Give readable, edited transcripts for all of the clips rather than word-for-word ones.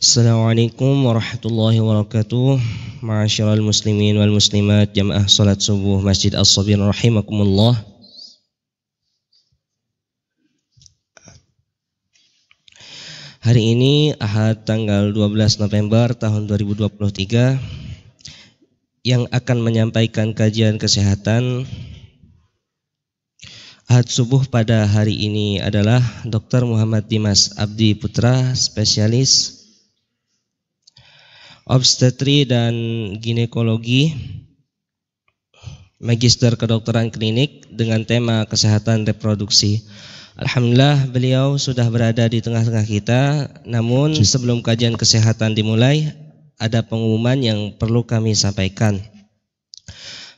Assalamualaikum warahmatullahi wabarakatuh. Ma'asyiral muslimin wal muslimat, jamaah salat subuh Masjid As-Sabir rahimakumullah. Hari ini Ahad tanggal 12 November tahun 2023 yang akan menyampaikan kajian kesehatan Ahad subuh pada hari ini adalah Dr. Muhammad Dimas Abdi Putra, spesialis obstetri dan ginekologi, magister kedokteran klinik dengan tema kesehatan reproduksi. Alhamdulillah beliau sudah berada di tengah-tengah kita. Namun sebelum kajian kesehatan dimulai, ada pengumuman yang perlu kami sampaikan.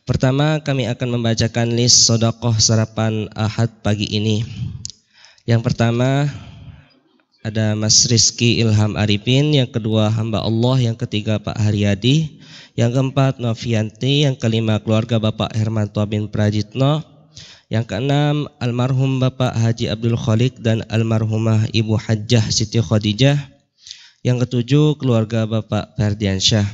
Pertama, kami akan membacakan list sedekah sarapan Ahad pagi ini. Yang pertama ada Mas Rizky Ilham Arifin, yang kedua hamba Allah, yang ketiga Pak Haryadi, yang keempat Novianti, yang kelima keluarga Bapak Hermanto bin Prajitno, yang keenam almarhum Bapak Haji Abdul Khalik dan almarhumah Ibu Hajjah Siti Khadijah, yang ketujuh keluarga Bapak Ferdiansyah.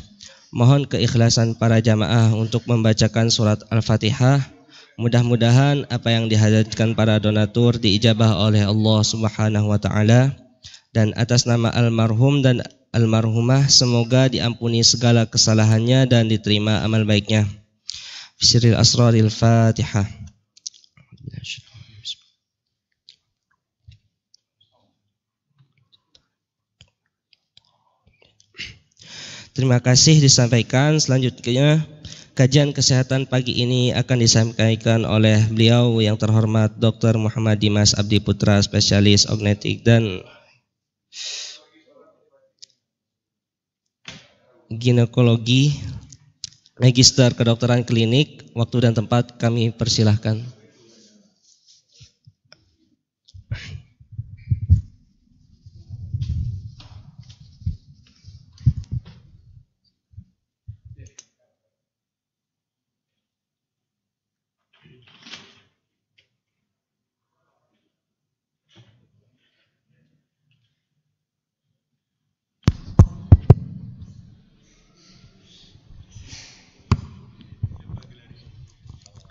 Mohon keikhlasan para jamaah untuk membacakan surat Al-Fatihah. Mudah-mudahan apa yang dihajatkan para donatur diijabah oleh Allah Subhanahu wa taala. Dan atas nama almarhum dan almarhumah semoga diampuni segala kesalahannya dan diterima amal baiknya. Bismillahirrahmanirrahim. Asraril Fatihah. Terima kasih disampaikan. Selanjutnya kajian kesehatan pagi ini akan disampaikan oleh beliau yang terhormat Dr. Muhammad Dimas Abdi Putra, spesialis obstetrik dan ginekologi, magister kedokteran klinik. Waktu dan tempat kami persilahkan.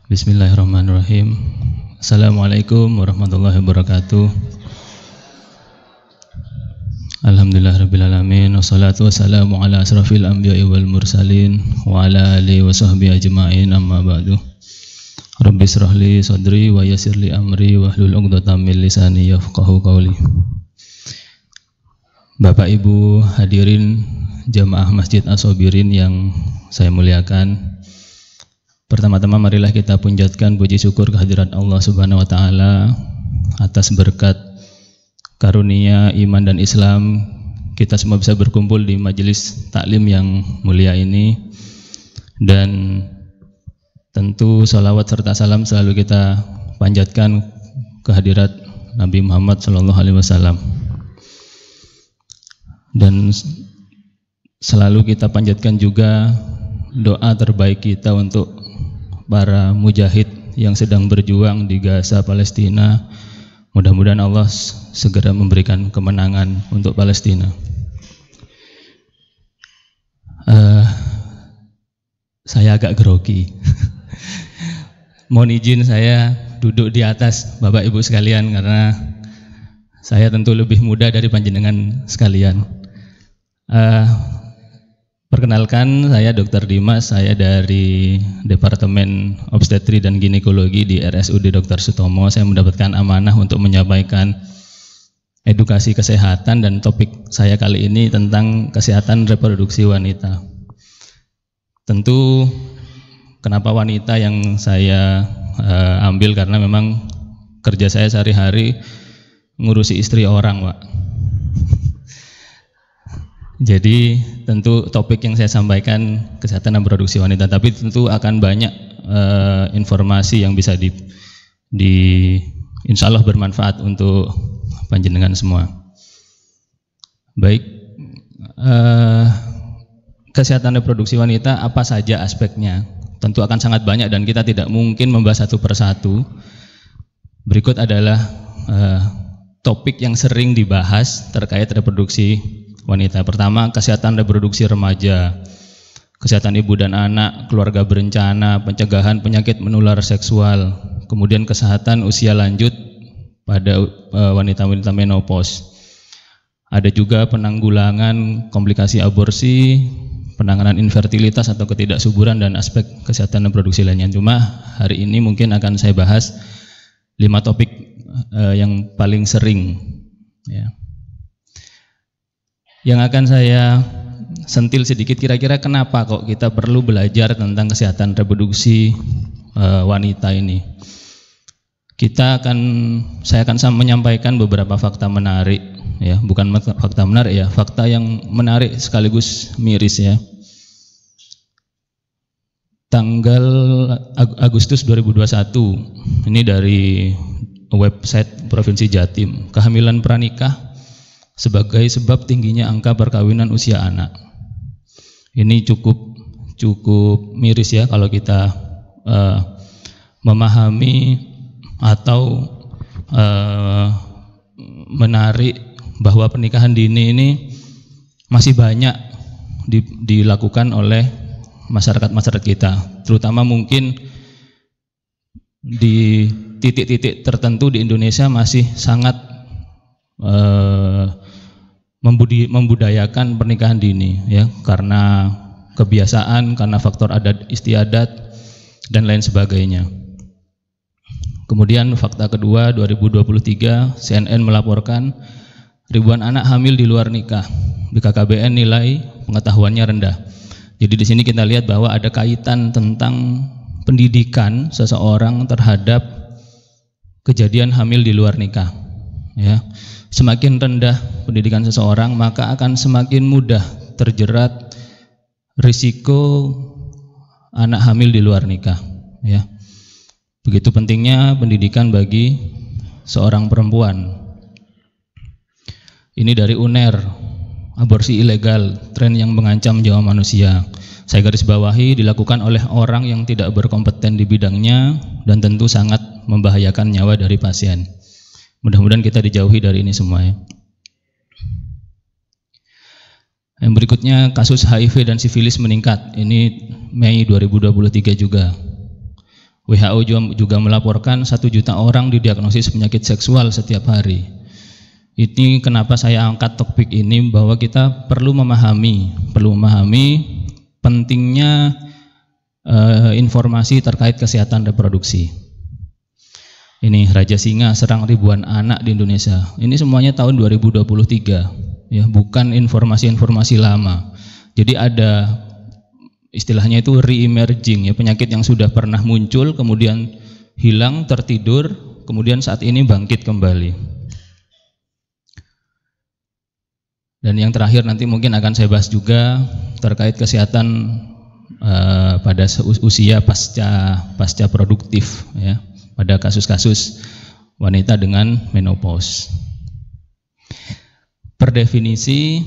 Bismillahirrahmanirrahim. Assalamualaikum warahmatullahi wabarakatuh. Alhamdulillahirrabbilalamin. Wassalatu wassalamu ala asrafil anbiya'i wal mursalin wa ala alihi wa sahbihi ajma'in, amma ba'du. Rabbi shrahli sadri wa yassirli amri wa hlul 'uqdatam min lisani yafqahu qawli. Bapak Ibu hadirin jamaah Masjid As-Sabirin yang saya muliakan, pertama-tama marilah kita panjatkan puji syukur kehadirat Allah Subhanahu wa taala atas berkat karunia iman dan Islam kita semua bisa berkumpul di majelis taklim yang mulia ini, dan tentu salawat serta salam selalu kita panjatkan kehadirat Nabi Muhammad SAW, dan selalu kita panjatkan juga doa terbaik kita untuk para mujahid yang sedang berjuang di Gaza, Palestina. Mudah-mudahan Allah segera memberikan kemenangan untuk Palestina. Saya agak grogi. Mohon izin saya duduk di atas Bapak Ibu sekalian karena saya tentu lebih muda dari panjenengan sekalian. Perkenalkan, saya Dr. Dimas, saya dari Departemen Obstetri dan Ginekologi di RSUD Dr. Sutomo. Saya mendapatkan amanah untuk menyampaikan edukasi kesehatan, dan topik saya kali ini tentang kesehatan reproduksi wanita. Tentu kenapa wanita yang saya ambil, karena memang kerja saya sehari-hari ngurusi istri orang, Pak. Jadi tentu topik yang saya sampaikan kesehatan reproduksi wanita, tapi tentu akan banyak informasi yang bisa insya Allah bermanfaat untuk panjenengan semua. Baik, kesehatan reproduksi wanita apa saja aspeknya? Tentu akan sangat banyak dan kita tidak mungkin membahas satu persatu. Berikut adalah topik yang sering dibahas terkait reproduksi wanita. Pertama, kesehatan reproduksi remaja, kesehatan ibu dan anak, keluarga berencana, pencegahan penyakit menular seksual, kemudian kesehatan usia lanjut pada wanita-wanita menopause. Ada juga penanggulangan komplikasi aborsi, penanganan infertilitas atau ketidaksuburan, dan aspek kesehatan reproduksi lainnya. Cuma hari ini mungkin akan saya bahas 5 topik yang paling sering, ya. Yang akan saya sentil sedikit, kira-kira kenapa kok kita perlu belajar tentang kesehatan reproduksi wanita ini. Saya akan menyampaikan beberapa fakta menarik, ya, bukan fakta menarik ya, fakta yang menarik sekaligus miris ya. Tanggal Agustus 2021, ini dari website Provinsi Jatim, kehamilan pranikah sebagai sebab tingginya angka perkawinan usia anak. Ini cukup miris ya kalau kita memahami atau menarik bahwa pernikahan dini ini masih banyak dilakukan oleh masyarakat kita, terutama mungkin di titik-titik tertentu di Indonesia masih sangat membudayakan pernikahan dini, ya, karena kebiasaan, karena faktor adat istiadat dan lain sebagainya. Kemudian fakta kedua, 2023 CNN melaporkan ribuan anak hamil di luar nikah. BKKBN nilai pengetahuannya rendah. Jadi di sini kita lihat bahwa ada kaitan tentang pendidikan seseorang terhadap kejadian hamil di luar nikah. Ya, semakin rendah pendidikan seseorang, maka akan semakin mudah terjerat risiko anak hamil di luar nikah. Ya. Begitu pentingnya pendidikan bagi seorang perempuan. Ini dari UNER, aborsi ilegal, tren yang mengancam nyawa manusia. Saya garis bawahi, dilakukan oleh orang yang tidak berkompeten di bidangnya dan tentu sangat membahayakan nyawa dari pasien. Mudah-mudahan kita dijauhi dari ini semua ya. Yang berikutnya, kasus HIV dan sifilis meningkat. Ini Mei 2023 juga. WHO juga melaporkan 1 juta orang didiagnosis penyakit seksual setiap hari. Ini kenapa saya angkat topik ini, bahwa kita perlu memahami pentingnya informasi terkait kesehatan reproduksi. Ini Raja Singa serang ribuan anak di Indonesia. Ini semuanya tahun 2023, ya, bukan informasi-informasi lama. Jadi ada istilahnya itu re-emerging, ya, penyakit yang sudah pernah muncul kemudian hilang, tertidur, kemudian saat ini bangkit kembali. Dan yang terakhir nanti mungkin akan saya bahas juga terkait kesehatan pada usia pasca produktif, ya, pada kasus-kasus wanita dengan menopause. Per definisi,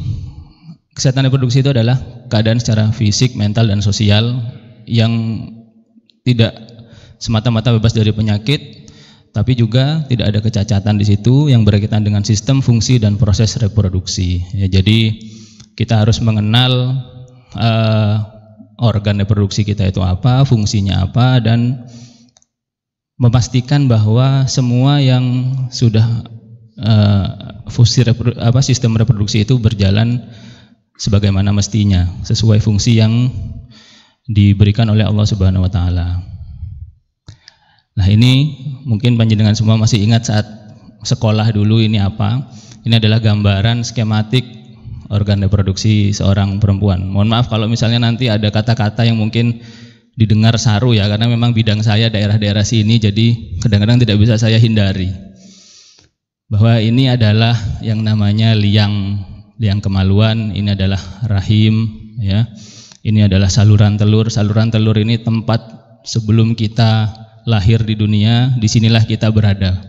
kesehatan reproduksi itu adalah keadaan secara fisik, mental, dan sosial yang tidak semata-mata bebas dari penyakit, tapi juga tidak ada kecacatan di situ yang berkaitan dengan sistem, fungsi, dan proses reproduksi. Ya, jadi kita harus mengenal organ reproduksi kita itu apa, fungsinya apa, dan memastikan bahwa semua yang sudah sistem reproduksi itu berjalan sebagaimana mestinya, sesuai fungsi yang diberikan oleh Allah Subhanahu wa taala. Nah, ini mungkin panjenengan semua masih ingat saat sekolah dulu ini apa? Ini adalah gambaran skematik organ reproduksi seorang perempuan. Mohon maaf kalau misalnya nanti ada kata-kata yang mungkin didengar saru ya, karena memang bidang saya daerah-daerah sini, jadi kadang-kadang tidak bisa saya hindari. Bahwa ini adalah yang namanya liang kemaluan, ini adalah rahim, ya. Ini adalah saluran telur. Saluran telur ini tempat sebelum kita lahir di dunia, disinilah kita berada.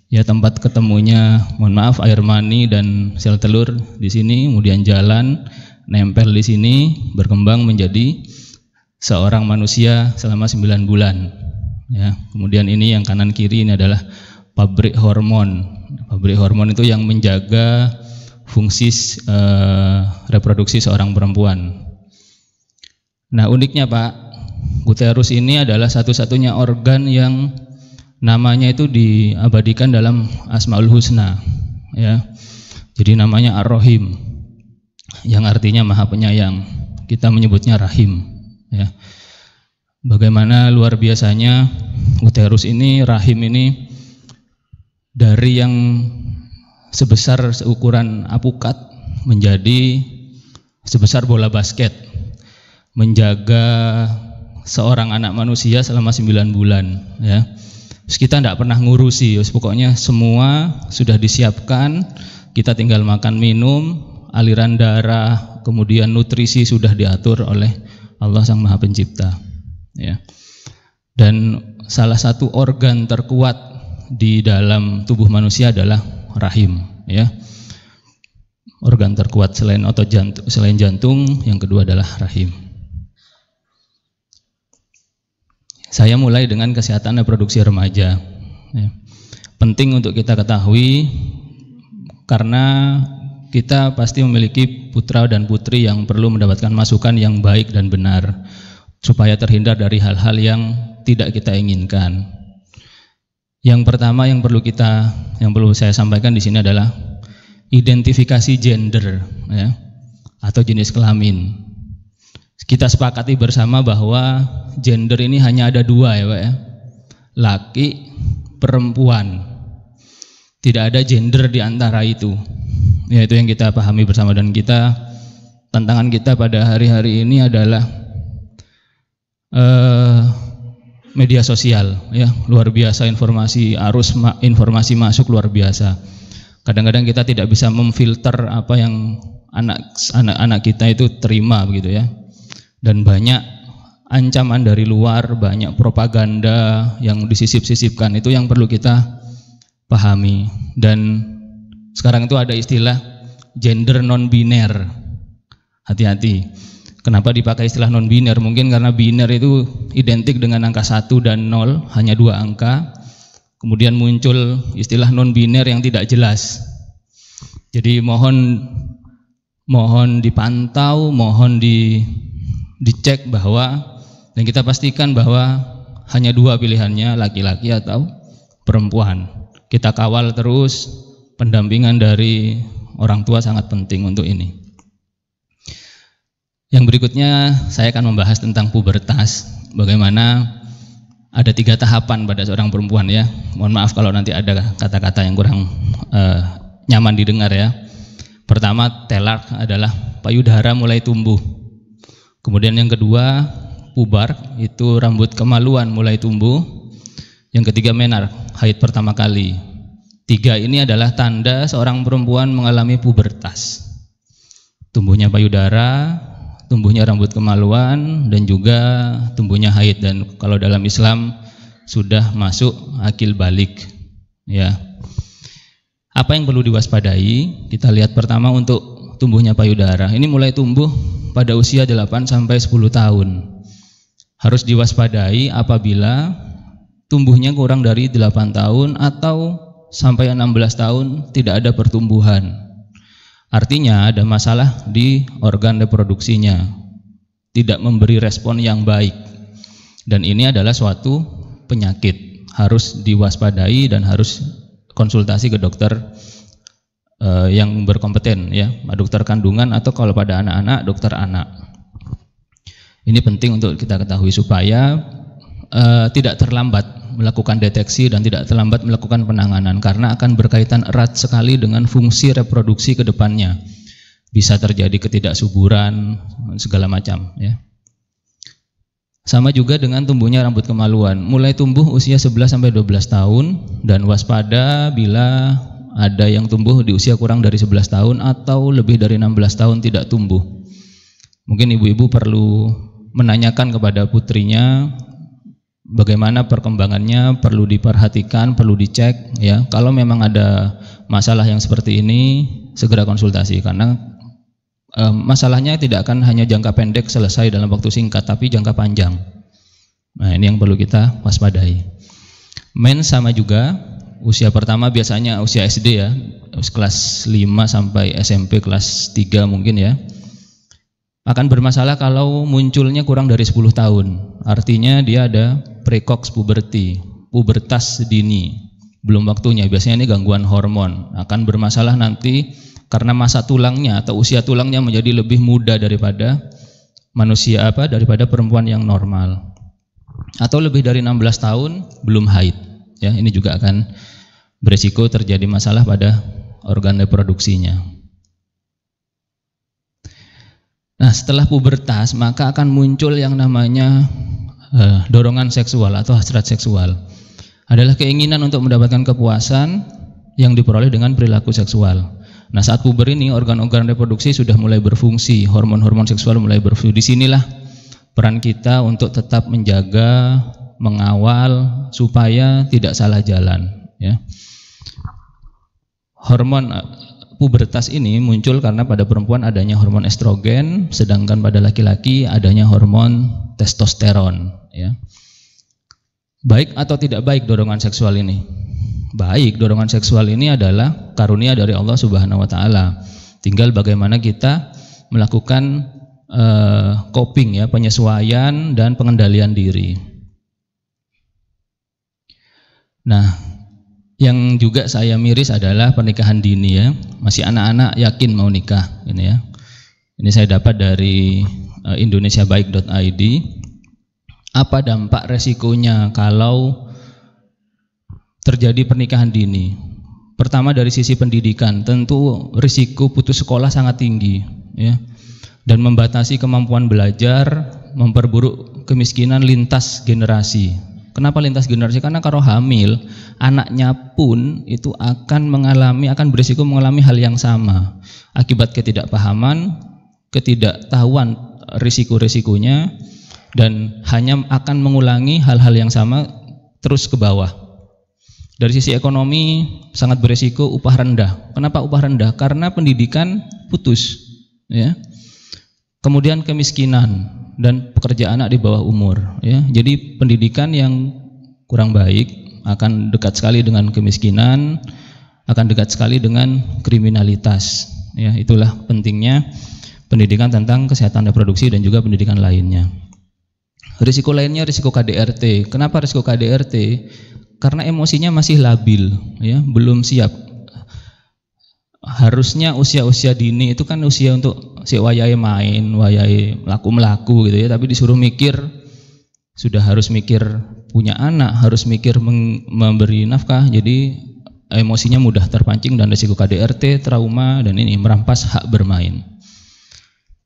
Ya, tempat ketemunya, mohon maaf, air mani dan sel telur di sini, kemudian jalan, nempel di sini, berkembang menjadi seorang manusia selama 9 bulan. Ya, kemudian ini yang kanan kiri ini adalah pabrik hormon. Pabrik hormon itu yang menjaga fungsi reproduksi seorang perempuan. Nah, uniknya Pak, uterus ini adalah satu-satunya organ yang namanya itu diabadikan dalam Asmaul Husna, ya. Jadi namanya Ar-Rahim, yang artinya Maha Penyayang. Kita menyebutnya Rahim, ya. Bagaimana luar biasanya uterus ini, rahim ini, dari yang sebesar seukuran apukat menjadi sebesar bola basket, menjaga seorang anak manusia selama 9 bulan, ya. Terus kita tidak pernah ngurusi, pokoknya semua sudah disiapkan, kita tinggal makan minum, aliran darah, kemudian nutrisi sudah diatur oleh Allah Sang Maha Pencipta, ya. Dan salah satu organ terkuat di dalam tubuh manusia adalah rahim, ya. Organ terkuat selain otot jantung, selain jantung, yang kedua adalah rahim. Saya mulai dengan kesehatan reproduksi remaja, ya. Penting untuk kita ketahui karena kita pasti memiliki putra dan putri yang perlu mendapatkan masukan yang baik dan benar supaya terhindar dari hal-hal yang tidak kita inginkan. Yang pertama yang perlu saya sampaikan di sini adalah identifikasi gender, ya, atau jenis kelamin. Kita sepakati bersama bahwa gender ini hanya ada 2, ya Pak, ya. Laki, perempuan. Tidak ada gender di antara itu. Ya, itu yang kita pahami bersama, dan tantangan kita pada hari-hari ini adalah media sosial, ya, luar biasa informasi masuk luar biasa. Kadang-kadang kita tidak bisa memfilter apa yang anak-anak kita itu terima, begitu ya. Dan banyak ancaman dari luar, banyak propaganda yang disisip-sisipkan, itu yang perlu kita pahami. Dan sekarang itu ada istilah gender non-biner. Hati-hati. Kenapa dipakai istilah non-biner? Mungkin karena biner itu identik dengan angka 1 dan 0, hanya 2 angka. Kemudian muncul istilah non-biner yang tidak jelas. Jadi mohon dipantau, mohon dicek bahwa, dan kita pastikan bahwa hanya 2 pilihannya, laki-laki atau perempuan. Kita kawal terus, pendampingan dari orang tua sangat penting untuk ini. Yang berikutnya saya akan membahas tentang pubertas. Bagaimana ada 3 tahapan pada seorang perempuan, ya. Mohon maaf kalau nanti ada kata-kata yang kurang nyaman didengar, ya. Pertama, telark adalah payudara mulai tumbuh. Kemudian yang kedua, pubar, itu rambut kemaluan mulai tumbuh. Yang ketiga, menark, haid pertama kali. 3 ini adalah tanda seorang perempuan mengalami pubertas. Tumbuhnya payudara, tumbuhnya rambut kemaluan, dan juga tumbuhnya haid. Dan kalau dalam Islam sudah masuk akil balik, ya. Apa yang perlu diwaspadai? Kita lihat pertama untuk tumbuhnya payudara. Ini mulai tumbuh pada usia 8 sampai 10 tahun. Harus diwaspadai apabila tumbuhnya kurang dari 8 tahun atau sampai 16 tahun tidak ada pertumbuhan. Artinya ada masalah di organ reproduksinya, tidak memberi respon yang baik, dan ini adalah suatu penyakit, harus diwaspadai dan harus konsultasi ke dokter yang berkompeten, ya, dokter kandungan atau kalau pada anak-anak, dokter anak. Ini penting untuk kita ketahui supaya tidak terlambat melakukan deteksi dan tidak terlambat melakukan penanganan, karena akan berkaitan erat sekali dengan fungsi reproduksi ke depannya. Bisa terjadi ketidaksuburan, segala macam, ya. Sama juga dengan tumbuhnya rambut kemaluan, mulai tumbuh usia 11 sampai 12 tahun, dan waspada bila ada yang tumbuh di usia kurang dari 11 tahun atau lebih dari 16 tahun tidak tumbuh. Mungkin ibu-ibu perlu menanyakan kepada putrinya bagaimana perkembangannya, perlu diperhatikan, perlu dicek, ya. Kalau memang ada masalah yang seperti ini, segera konsultasi, karena masalahnya tidak akan hanya jangka pendek selesai dalam waktu singkat, tapi jangka panjang. Nah, ini yang perlu kita waspadai. Men sama juga, usia pertama biasanya usia SD ya, kelas 5 sampai SMP kelas 3 mungkin ya, akan bermasalah kalau munculnya kurang dari 10 tahun. Artinya dia ada precox puberty, pubertas dini, belum waktunya. Biasanya ini gangguan hormon, akan bermasalah nanti karena masa tulangnya atau usia tulangnya menjadi lebih muda daripada manusia daripada perempuan yang normal. Atau lebih dari 16 tahun belum haid. Ya, ini juga akan beresiko terjadi masalah pada organ reproduksinya. Nah, setelah pubertas maka akan muncul yang namanya dorongan seksual atau hasrat seksual. Adalah keinginan untuk mendapatkan kepuasan yang diperoleh dengan perilaku seksual. Nah, saat puber ini organ-organ reproduksi sudah mulai berfungsi, hormon-hormon seksual mulai berfungsi. Disinilah peran kita untuk tetap menjaga, mengawal supaya tidak salah jalan. Ya. Hormon pubertas ini muncul karena pada perempuan adanya hormon estrogen, sedangkan pada laki-laki adanya hormon testosteron. Ya. Baik atau tidak baik dorongan seksual ini? Baik, dorongan seksual ini adalah karunia dari Allah Subhanahu wa taala. Tinggal bagaimana kita melakukan coping ya, penyesuaian dan pengendalian diri. Nah, yang juga saya miris adalah pernikahan dini ya. Masih anak-anak yakin mau nikah ini ya. Ini saya dapat dari indonesiabaik.id. Apa dampak resikonya kalau terjadi pernikahan dini? Pertama dari sisi pendidikan, tentu risiko putus sekolah sangat tinggi ya. Dan membatasi kemampuan belajar, memperburuk kemiskinan lintas generasi. Kenapa lintas generasi? Karena kalau hamil, anaknya pun itu akan berisiko mengalami hal yang sama. Akibat ketidakpahaman, ketidaktahuan risiko-risikonya, dan hanya akan mengulangi hal-hal yang sama terus ke bawah. Dari sisi ekonomi sangat berisiko upah rendah. Kenapa upah rendah? Karena pendidikan putus, ya. Kemudian kemiskinan dan pekerjaan anak di bawah umur, ya. Jadi pendidikan yang kurang baik akan dekat sekali dengan kemiskinan, akan dekat sekali dengan kriminalitas. Ya, itulah pentingnya pendidikan tentang kesehatan reproduksi dan juga pendidikan lainnya. Risiko lainnya risiko KDRT. Kenapa risiko KDRT? Karena emosinya masih labil, ya, belum siap. Harusnya usia-usia dini itu kan usia untuk si wayai main, wayai melaku gitu ya, tapi disuruh mikir, sudah harus mikir punya anak, harus mikir memberi nafkah, jadi emosinya mudah terpancing dan risiko KDRT, trauma, dan ini merampas hak bermain.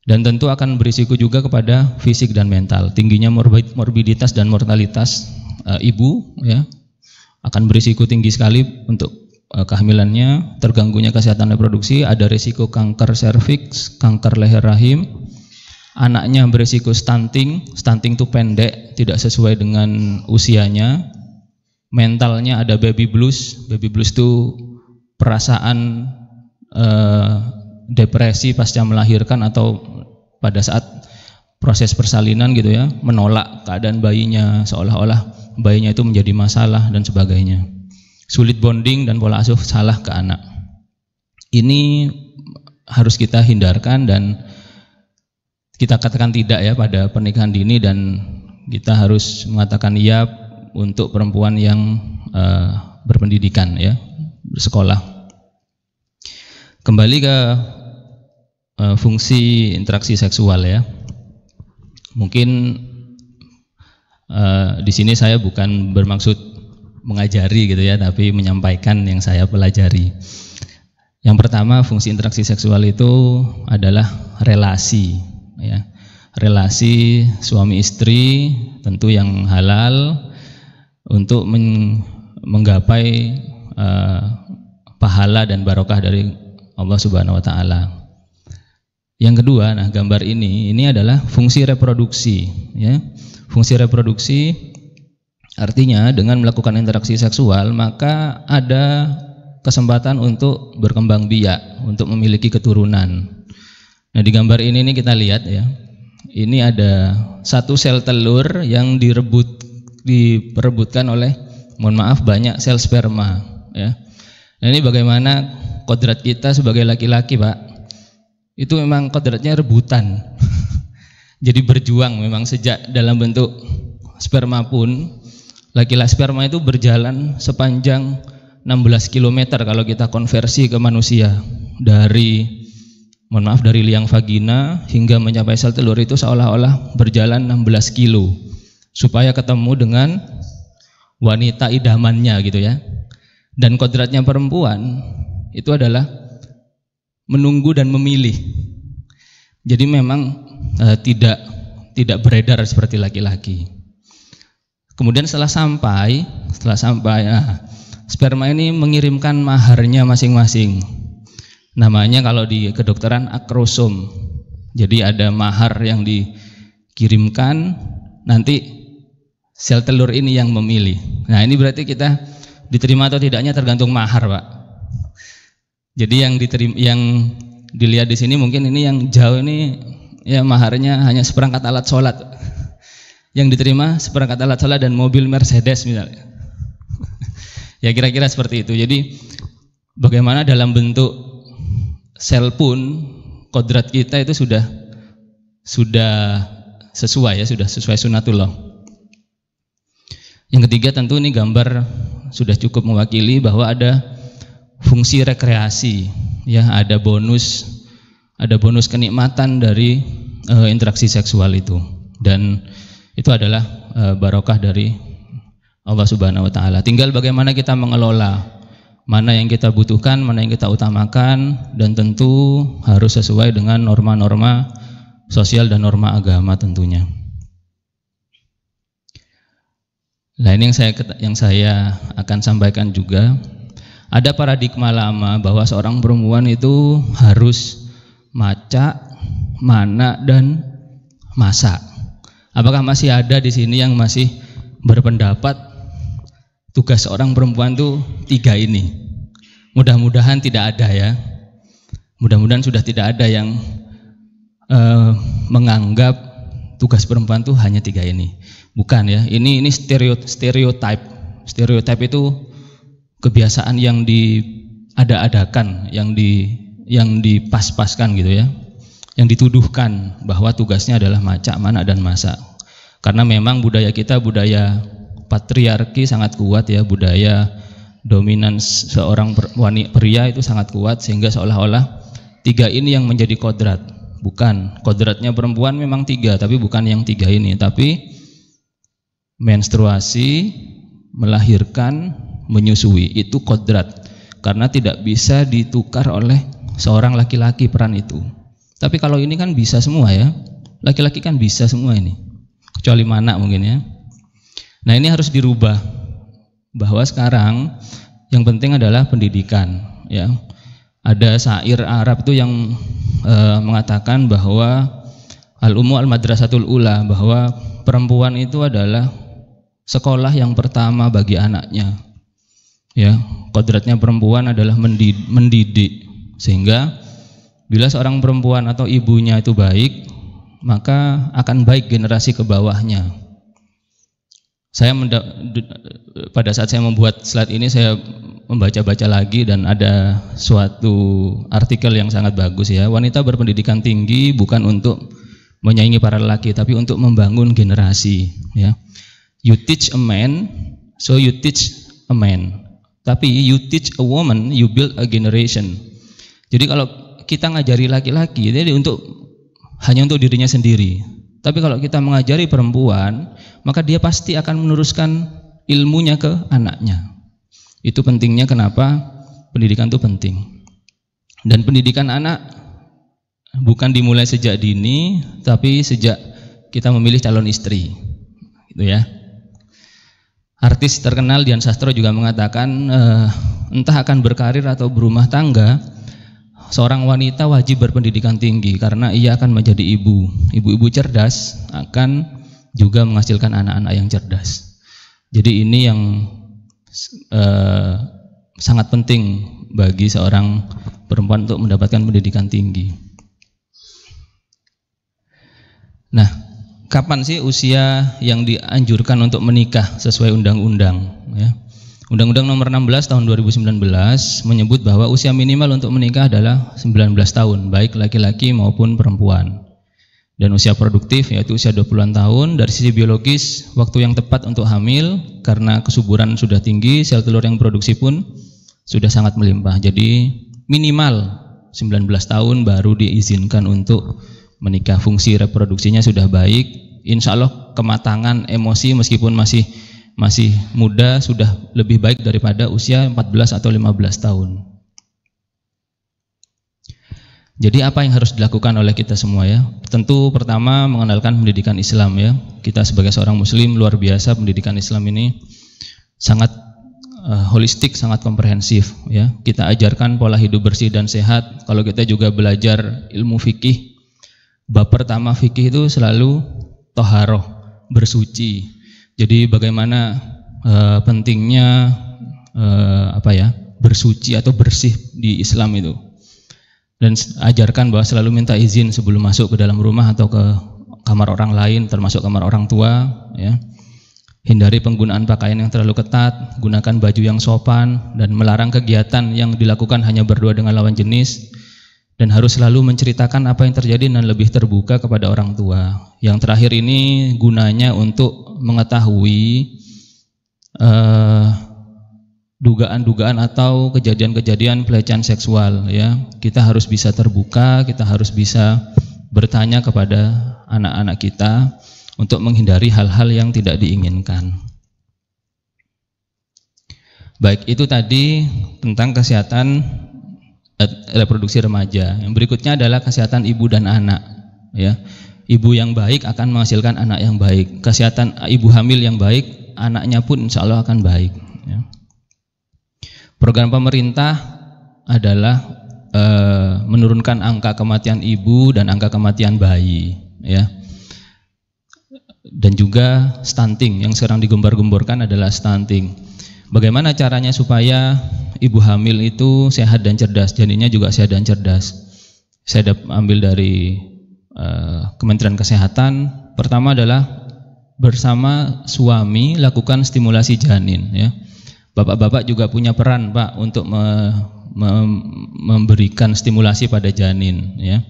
Dan tentu akan berisiko juga kepada fisik dan mental. Tingginya morbiditas dan mortalitas ibu, ya, akan berisiko tinggi sekali untuk kehamilannya, terganggunya kesehatan reproduksi, ada risiko kanker serviks, kanker leher rahim, anaknya berisiko stunting itu pendek, tidak sesuai dengan usianya, mentalnya ada baby blues itu perasaan depresi pasca melahirkan atau pada saat proses persalinan gitu ya, menolak keadaan bayinya, seolah-olah bayinya itu menjadi masalah dan sebagainya. Sulit bonding dan pola asuh salah ke anak. Ini harus kita hindarkan dan kita katakan tidak ya pada pernikahan dini, dan kita harus mengatakan iya untuk perempuan yang berpendidikan ya, bersekolah. Kembali ke fungsi interaksi seksual ya. Mungkin di sini saya bukan bermaksud mengajari gitu ya, tapi menyampaikan yang saya pelajari. Yang pertama, fungsi interaksi seksual itu adalah relasi, ya. Relasi suami istri tentu yang halal untuk menggapai pahala dan barokah dari Allah Subhanahu wa taala. Yang kedua, nah gambar ini adalah fungsi reproduksi, ya. Fungsi reproduksi artinya dengan melakukan interaksi seksual maka ada kesempatan untuk berkembang biak, untuk memiliki keturunan. Nah, di gambar ini kita lihat ya. Ini ada satu sel telur yang diperebutkan oleh, mohon maaf, banyak sel sperma ya. Nah, ini bagaimana kodrat kita sebagai laki-laki, Pak? Itu memang kodratnya rebutan. Jadi berjuang memang sejak dalam bentuk sperma pun, laki-laki sperma itu berjalan sepanjang 16 km kalau kita konversi ke manusia. Dari liang vagina hingga mencapai sel telur itu seolah-olah berjalan 16 kilo supaya ketemu dengan wanita idamannya gitu ya. Dan kodratnya perempuan itu adalah menunggu dan memilih. Jadi memang tidak beredar seperti laki-laki. Kemudian setelah sampai sperma ini mengirimkan maharnya masing-masing. Namanya kalau di kedokteran akrosom. Jadi ada mahar yang dikirimkan, nanti sel telur ini yang memilih. Nah, ini berarti kita diterima atau tidaknya tergantung mahar, Pak. Jadi yang dilihat di sini mungkin ini yang jauh ini ya maharnya hanya seperangkat alat sholat. Yang diterima seperangkat alat sholat dan mobil Mercedes misalnya. Ya kira-kira seperti itu. Jadi bagaimana dalam bentuk sel pun kodrat kita itu sudah sesuai ya, sudah sesuai sunatullah. Yang ketiga tentu ini gambar sudah cukup mewakili bahwa ada fungsi rekreasi ya, ada bonus kenikmatan dari interaksi seksual itu, dan itu adalah barokah dari Allah Subhanahu wa taala. Tinggal bagaimana kita mengelola, mana yang kita butuhkan, mana yang kita utamakan, dan tentu harus sesuai dengan norma-norma sosial dan norma agama tentunya. Nah, ini yang saya akan sampaikan juga. Ada paradigma lama bahwa seorang perempuan itu harus maca, mana, dan masak. Apakah masih ada di sini yang masih berpendapat tugas seorang perempuan itu 3 ini? Mudah-mudahan tidak ada ya. Mudah-mudahan sudah tidak ada yang menganggap tugas perempuan itu hanya 3 ini. Bukan ya. Ini stereotype. Stereotype itu kebiasaan yang diada-adakan, yang dipas-paskan gitu ya. Yang dituduhkan bahwa tugasnya adalah maca, mana, dan masak. Karena memang budaya kita budaya patriarki sangat kuat ya, budaya dominan seorang pria itu sangat kuat, sehingga seolah-olah 3 ini yang menjadi kodrat. Bukan, kodratnya perempuan memang 3, tapi bukan yang 3 ini, tapi menstruasi, melahirkan, menyusui, itu kodrat. Karena tidak bisa ditukar oleh seorang laki-laki peran itu. Tapi kalau ini kan bisa semua ya, laki-laki kan bisa semua ini, kecuali mana mungkin ya. Nah, ini harus dirubah, bahwa sekarang yang penting adalah pendidikan ya. Ada syair Arab itu yang mengatakan bahwa al-ummu al-madrasatul ula, bahwa perempuan itu adalah sekolah yang pertama bagi anaknya ya. Kodratnya perempuan adalah mendidik, sehingga bila seorang perempuan atau ibunya itu baik, maka akan baik generasi ke bawahnya. Pada saat saya membuat slide ini, saya membaca-baca lagi dan ada suatu artikel yang sangat bagus ya. Wanita berpendidikan tinggi bukan untuk menyaingi para lelaki, tapi untuk membangun generasi ya. You teach a man, so you teach a man. Tapi you teach a woman, you build a generation. Jadi kalau kita ngajari laki-laki, jadi hanya untuk dirinya sendiri. Tapi kalau kita mengajari perempuan, maka dia pasti akan meneruskan ilmunya ke anaknya. Itu pentingnya kenapa pendidikan itu penting. Dan pendidikan anak bukan dimulai sejak dini, tapi sejak kita memilih calon istri. Gitu ya. Artis terkenal Dian Sastro juga mengatakan entah akan berkarir atau berumah tangga, seorang wanita wajib berpendidikan tinggi karena ia akan menjadi ibu. Ibu-ibu cerdas akan juga menghasilkan anak-anak yang cerdas. Jadi ini yang sangat penting bagi seorang perempuan untuk mendapatkan pendidikan tinggi. Nah, kapan sih usia yang dianjurkan untuk menikah sesuai undang-undang? Ya. Undang-Undang Nomor 16 Tahun 2019 menyebut bahwa usia minimal untuk menikah adalah 19 tahun, baik laki-laki maupun perempuan. Dan usia produktif yaitu usia 20-an tahun. Dari sisi biologis, waktu yang tepat untuk hamil karena kesuburan sudah tinggi, sel telur yang produksi pun sudah sangat melimpah. Jadi minimal 19 tahun baru diizinkan untuk menikah. Fungsi reproduksinya sudah baik. Insya Allah kematangan emosi meskipun masih muda sudah lebih baik daripada usia 14 atau 15 tahun. Jadi apa yang harus dilakukan oleh kita semua ya? Tentu pertama mengenalkan pendidikan Islam ya. Kita sebagai seorang muslim luar biasa, pendidikan Islam ini sangat holistik, sangat komprehensif ya. Kita ajarkan pola hidup bersih dan sehat. Kalau kita juga belajar ilmu fikih, bab pertama fikih itu selalu toharoh, bersuci. Jadi bagaimana pentingnya bersuci atau bersih di Islam itu. Dan ajarkan bahwa selalu minta izin sebelum masuk ke dalam rumah atau ke kamar orang lain, termasuk kamar orang tua ya. Hindari penggunaan pakaian yang terlalu ketat, gunakan baju yang sopan, dan melarang kegiatan yang dilakukan hanya berdua dengan lawan jenis. Dan harus selalu menceritakan apa yang terjadi dan lebih terbuka kepada orang tua. Yang terakhir ini gunanya untuk mengetahui dugaan-dugaan atau kejadian-kejadian pelecehan seksual ya. Kita harus bisa terbuka, kita harus bisa bertanya kepada anak-anak kita untuk menghindari hal-hal yang tidak diinginkan. Baik, itu tadi tentang kesehatan reproduksi remaja. Yang berikutnya adalah kesehatan ibu dan anak ya. Ibu yang baik akan menghasilkan anak yang baik. Kesehatan ibu hamil yang baik, anaknya pun insya Allah akan baik ya. Program pemerintah adalah menurunkan angka kematian ibu dan angka kematian bayi ya. Dan juga stunting, yang sekarang digembar-gemborkan adalah stunting. Bagaimana caranya supaya ibu hamil itu sehat dan cerdas, janinnya juga sehat dan cerdas? Saya ambil dari Kementerian Kesehatan. Pertama adalah bersama suami lakukan stimulasi janin ya. Bapak-bapak juga punya peran Pak untuk memberikan stimulasi pada janin ya.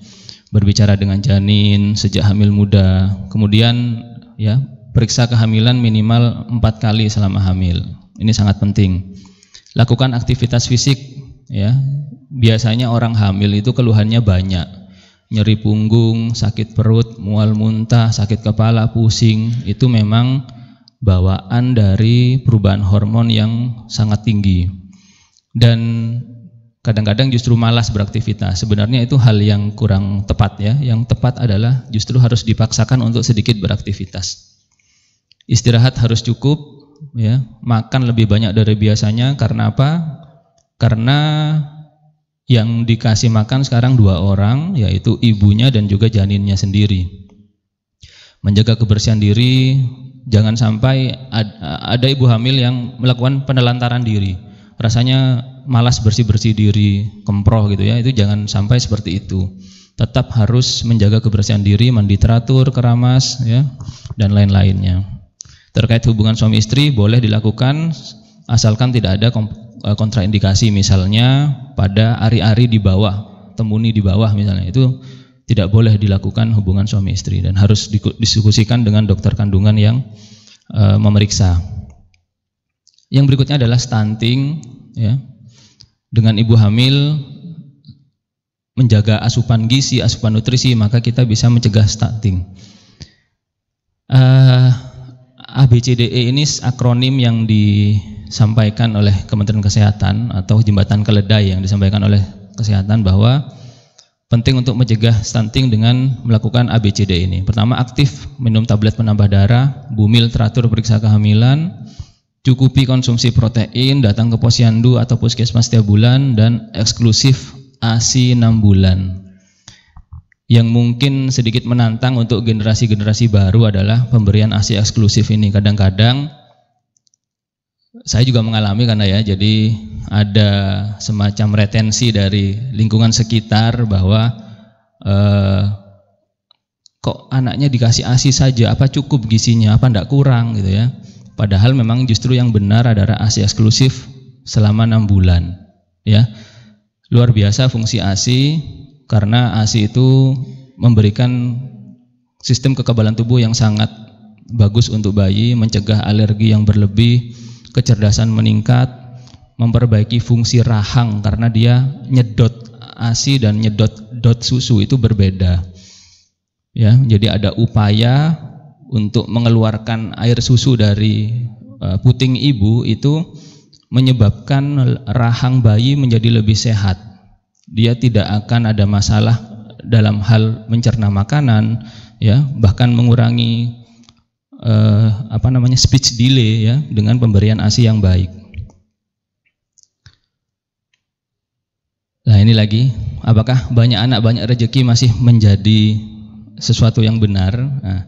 Berbicara dengan janin sejak hamil muda. Kemudian ya, periksa kehamilan minimal 4 kali selama hamil. Ini sangat penting. Lakukan aktivitas fisik ya. Biasanya orang hamil itu keluhannya banyak. Nyeri punggung, sakit perut, mual muntah, sakit kepala, pusing. Itu memang bawaan dari perubahan hormon yang sangat tinggi. Dan kadang-kadang justru malas beraktivitas. Sebenarnya itu hal yang kurang tepat ya. Yang tepat adalah justru harus dipaksakan untuk sedikit beraktivitas. Istirahat harus cukup ya, makan lebih banyak dari biasanya. Karena apa? Karena yang dikasih makan sekarang 2 orang, yaitu ibunya dan juga janinnya sendiri. Menjaga kebersihan diri, jangan sampai ada ibu hamil yang melakukan penelantaran diri. Rasanya malas bersih-bersih diri, kemproh gitu ya, itu jangan sampai seperti itu. Tetap harus menjaga kebersihan diri, mandi teratur, keramas ya, dan lain-lainnya. Terkait hubungan suami istri boleh dilakukan asalkan tidak ada kontraindikasi, misalnya pada ari-ari di bawah, temuni di bawah misalnya, itu tidak boleh dilakukan hubungan suami istri dan harus didiskusikan dengan dokter kandungan yang memeriksa. Yang berikutnya adalah stunting ya. Dengan ibu hamil menjaga asupan gizi, asupan nutrisi, maka kita bisa mencegah stunting. ABCDE ini akronim yang disampaikan oleh Kementerian Kesehatan atau jembatan keledai yang disampaikan oleh Kesehatan bahwa penting untuk mencegah stunting dengan melakukan ABCD ini. Pertama, aktif minum tablet penambah darah, bumil teratur periksa kehamilan, cukupi konsumsi protein, datang ke posyandu atau puskesmas setiap bulan, dan eksklusif ASI 6 bulan. Yang mungkin sedikit menantang untuk generasi-generasi baru adalah pemberian ASI eksklusif ini. Kadang-kadang saya juga mengalami karena ya, jadi ada semacam retensi dari lingkungan sekitar bahwa kok anaknya dikasih ASI saja, apa cukup gizinya, apa enggak kurang gitu ya. Padahal memang justru yang benar adalah ASI eksklusif selama 6 bulan. Ya, luar biasa fungsi ASI karena ASI itu memberikan sistem kekebalan tubuh yang sangat bagus untuk bayi, mencegah alergi yang berlebih, kecerdasan meningkat, memperbaiki fungsi rahang karena dia nyedot ASI dan nyedot susu itu berbeda. Ya, jadi ada upaya untuk mengeluarkan air susu dari puting ibu itu menyebabkan rahang bayi menjadi lebih sehat. Dia tidak akan ada masalah dalam hal mencerna makanan, ya, bahkan mengurangi speech delay ya dengan pemberian ASI yang baik. Nah, ini lagi, apakah banyak anak banyak rezeki masih menjadi sesuatu yang benar? Nah,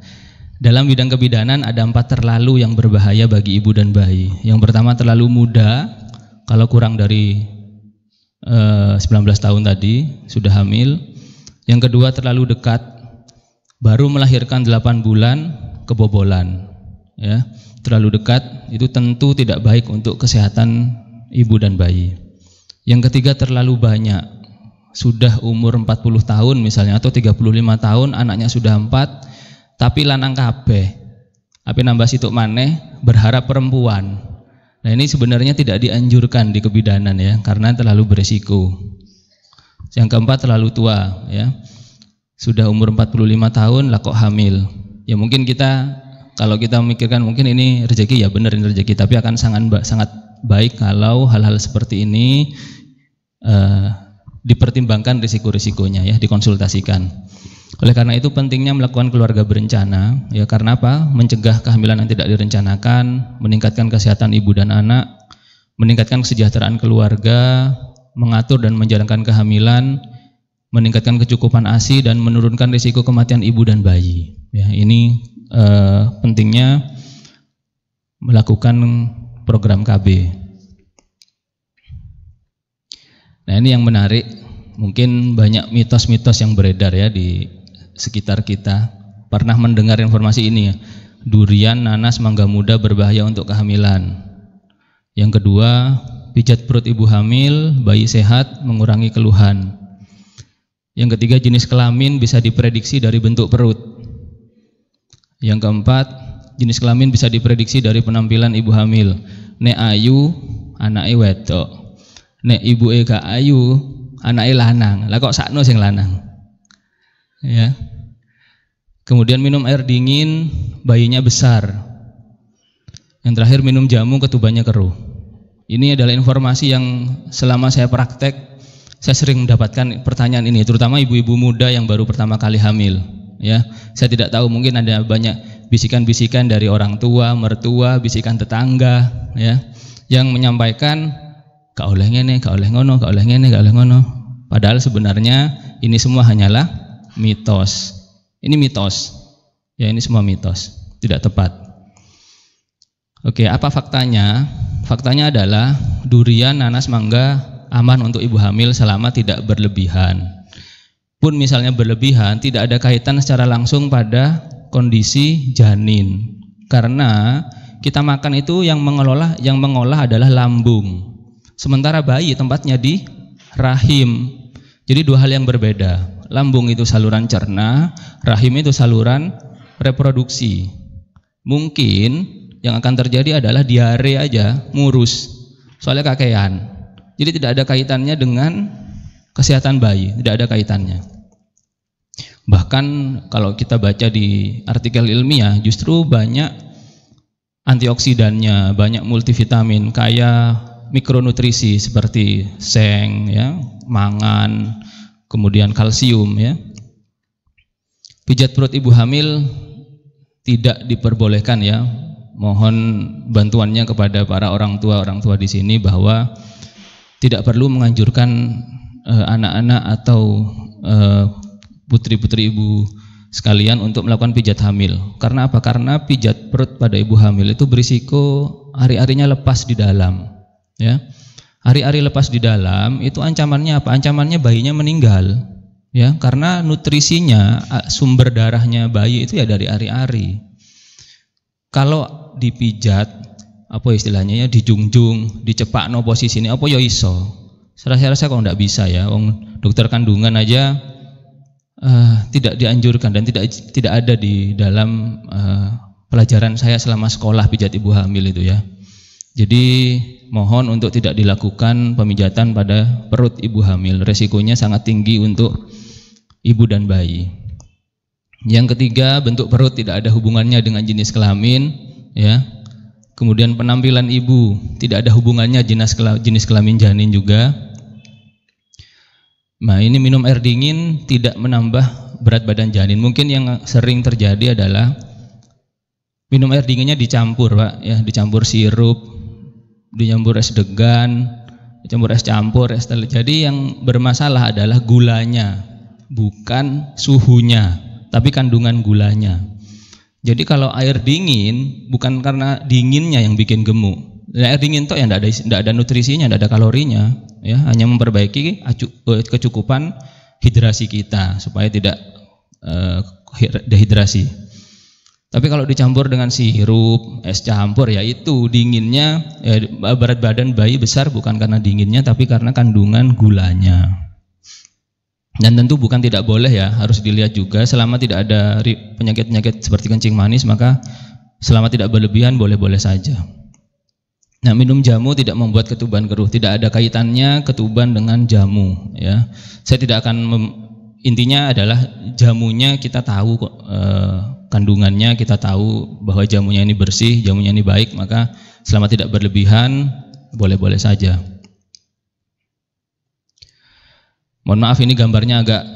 dalam bidang kebidanan ada 4 terlalu yang berbahaya bagi ibu dan bayi. Yang pertama terlalu muda, kalau kurang dari 19 tahun tadi sudah hamil. Yang kedua terlalu dekat, baru melahirkan 8 bulan kebobolan. Ya, terlalu dekat itu tentu tidak baik untuk kesehatan ibu dan bayi. Yang ketiga terlalu banyak, sudah umur 40 tahun misalnya atau 35 tahun anaknya sudah 4 tapi lanang kabeh. Apa nambah situk maneh berharap perempuan. Nah, ini sebenarnya tidak dianjurkan di kebidanan ya, karena terlalu beresiko. Yang keempat terlalu tua ya. Sudah umur 45 tahun lah kok hamil. Ya mungkin kita kalau kita memikirkan mungkin ini rezeki, ya benar ini rezeki, tapi akan sangat baik kalau hal-hal seperti ini dipertimbangkan risiko-risikonya ya, dikonsultasikan. Oleh karena itu pentingnya melakukan keluarga berencana ya, karena apa? Mencegah kehamilan yang tidak direncanakan, meningkatkan kesehatan ibu dan anak, meningkatkan kesejahteraan keluarga, mengatur dan menjalankan kehamilan, meningkatkan kecukupan ASI dan menurunkan risiko kematian ibu dan bayi. Ya, ini pentingnya melakukan program KB. Nah, ini yang menarik, mungkin banyak mitos-mitos yang beredar ya di sekitar kita. Pernah mendengar informasi ini ya, durian, nanas, mangga muda berbahaya untuk kehamilan. Yang kedua, pijat perut ibu hamil, bayi sehat, mengurangi keluhan. Yang ketiga, jenis kelamin bisa diprediksi dari bentuk perut. Yang keempat, jenis kelamin bisa diprediksi dari penampilan ibu hamil. Nek ayu, anake wedok. Nek ibu gak ayu, anake lanang. Lah kok sakno sing lanang? Ya. Kemudian minum air dingin, bayinya besar. Yang terakhir minum jamu, ketubannya keruh. Ini adalah informasi yang selama saya praktek saya sering mendapatkan pertanyaan ini, terutama ibu-ibu muda yang baru pertama kali hamil. Ya, saya tidak tahu, mungkin ada banyak bisikan-bisikan dari orang tua, mertua, bisikan tetangga, ya, yang menyampaikan gak oleh ngene, gak oleh ngono, gak oleh ngene, gak oleh ngono. Padahal sebenarnya ini semua hanyalah mitos. Ini mitos. Ya, ini semua mitos, tidak tepat. Oke, apa faktanya? Faktanya adalah durian, nanas, mangga aman untuk ibu hamil selama tidak berlebihan. Pun misalnya berlebihan, tidak ada kaitan secara langsung pada kondisi janin. Karena kita makan itu yang mengolah adalah lambung. Sementara bayi tempatnya di rahim. Jadi dua hal yang berbeda. Lambung itu saluran cerna, rahim itu saluran reproduksi. Mungkin yang akan terjadi adalah diare aja, ngurus. Soalnya kakean. Jadi tidak ada kaitannya dengan kesehatan bayi, tidak ada kaitannya. Bahkan kalau kita baca di artikel ilmiah, justru banyak antioksidannya, banyak multivitamin, kaya mikronutrisi seperti seng, ya, mangan, kemudian kalsium, ya. Pijat perut ibu hamil tidak diperbolehkan, ya. Mohon bantuannya kepada para orang tua di sini bahwa tidak perlu menganjurkan anak-anak atau putri-putri ibu sekalian untuk melakukan pijat hamil. Karena apa? Karena pijat perut pada ibu hamil itu berisiko ari-arinya lepas di dalam. Ya, ari-ari lepas di dalam itu ancamannya apa? Ancamannya bayinya meninggal, ya, karena nutrisinya, sumber darahnya bayi itu ya dari ari-ari. Kalau dipijat apa istilahnya ya, dijunjung, dicepakno posisine apa ya iso. Saya rasa kok enggak bisa ya. Wong dokter kandungan aja tidak dianjurkan dan tidak ada di dalam pelajaran saya selama sekolah pijat ibu hamil itu ya. Jadi mohon untuk tidak dilakukan pemijatan pada perut ibu hamil. Resikonya sangat tinggi untuk ibu dan bayi. Yang ketiga, bentuk perut tidak ada hubungannya dengan jenis kelamin ya. Kemudian penampilan ibu tidak ada hubungannya jenis kelamin janin juga. Nah, ini minum air dingin tidak menambah berat badan janin. Mungkin yang sering terjadi adalah minum air dinginnya dicampur, Pak, ya, dicampur sirup, dicampur es degan, dicampur es campur, es teh. Jadi yang bermasalah adalah gulanya, bukan suhunya, tapi kandungan gulanya. Jadi kalau air dingin bukan karena dinginnya yang bikin gemuk. Air dingin toh yang tidak ada nutrisinya, tidak ada kalorinya, ya, hanya memperbaiki kecukupan hidrasi kita supaya tidak dehidrasi. Tapi kalau dicampur dengan sirup, es campur, ya itu dinginnya, ya, berat badan bayi besar bukan karena dinginnya, tapi karena kandungan gulanya. Dan tentu bukan tidak boleh ya, harus dilihat juga selama tidak ada penyakit-penyakit seperti kencing manis, maka selama tidak berlebihan boleh-boleh saja. Nah, minum jamu tidak membuat ketuban keruh, tidak ada kaitannya ketuban dengan jamu ya. Saya tidak akan intinya adalah jamunya kita tahu kandungannya, kita tahu bahwa jamunya ini bersih, jamunya ini baik, maka selama tidak berlebihan boleh-boleh saja. Mohon maaf ini gambarnya agak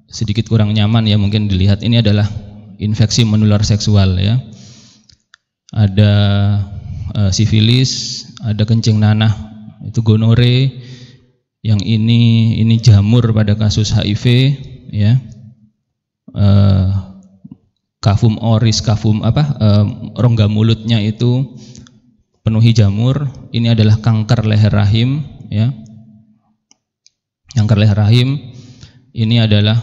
sedikit kurang nyaman ya, mungkin dilihat. Ini adalah infeksi menular seksual ya. Ada sifilis, ada kencing nanah, itu gonore, yang ini jamur pada kasus HIV ya. Kafum oris, rongga mulutnya itu penuhi jamur. Ini adalah kanker leher rahim ya. Kanker leher rahim ini adalah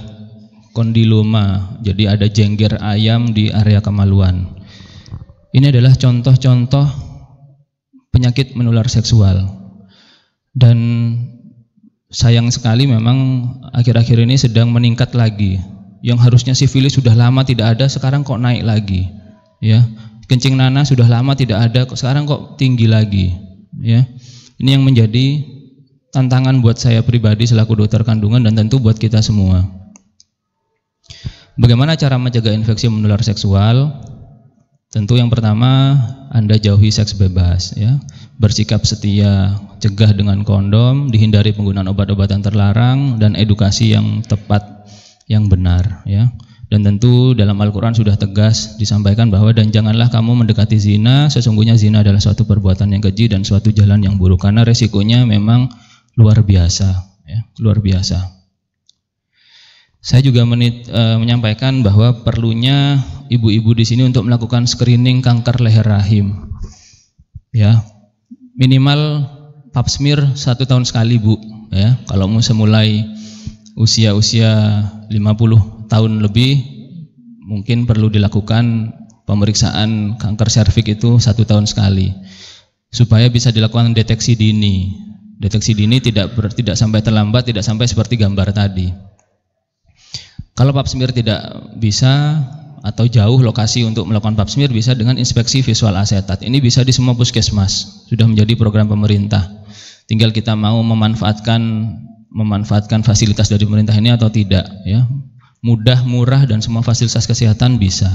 kondiloma, jadi ada jengger ayam di area kemaluan. Ini adalah contoh-contoh penyakit menular seksual. Dan sayang sekali memang akhir-akhir ini sedang meningkat lagi. Yang harusnya sifilis sudah lama tidak ada, sekarang kok naik lagi. Ya, kencing nanah sudah lama tidak ada, sekarang kok tinggi lagi. Ya, ini yang menjadi tantangan buat saya pribadi selaku dokter kandungan dan tentu buat kita semua. Bagaimana cara mencegah infeksi menular seksual? Tentu yang pertama, Anda jauhi seks bebas ya. Bersikap setia, cegah dengan kondom, dihindari penggunaan obat-obatan terlarang, dan edukasi yang tepat, yang benar ya. Dan tentu dalam Al-Quran sudah tegas disampaikan bahwa dan janganlah kamu mendekati zina, sesungguhnya zina adalah suatu perbuatan yang keji dan suatu jalan yang buruk, karena resikonya memang luar biasa ya, luar biasa. Saya juga menyampaikan bahwa perlunya ibu-ibu di sini untuk melakukan screening kanker leher rahim. Ya, minimal pap smear 1 tahun sekali, Bu. Ya, kalau mau semulai usia 50 tahun lebih, mungkin perlu dilakukan pemeriksaan kanker serviks itu 1 tahun sekali, supaya bisa dilakukan deteksi dini. Deteksi dini tidak sampai terlambat, tidak sampai seperti gambar tadi. Kalau pap smear tidak bisa atau jauh lokasi untuk melakukan pap smear, bisa dengan inspeksi visual asetat. Ini bisa di semua puskesmas, sudah menjadi program pemerintah. Tinggal kita mau memanfaatkan fasilitas dari pemerintah ini atau tidak ya. Mudah, murah, dan semua fasilitas kesehatan bisa.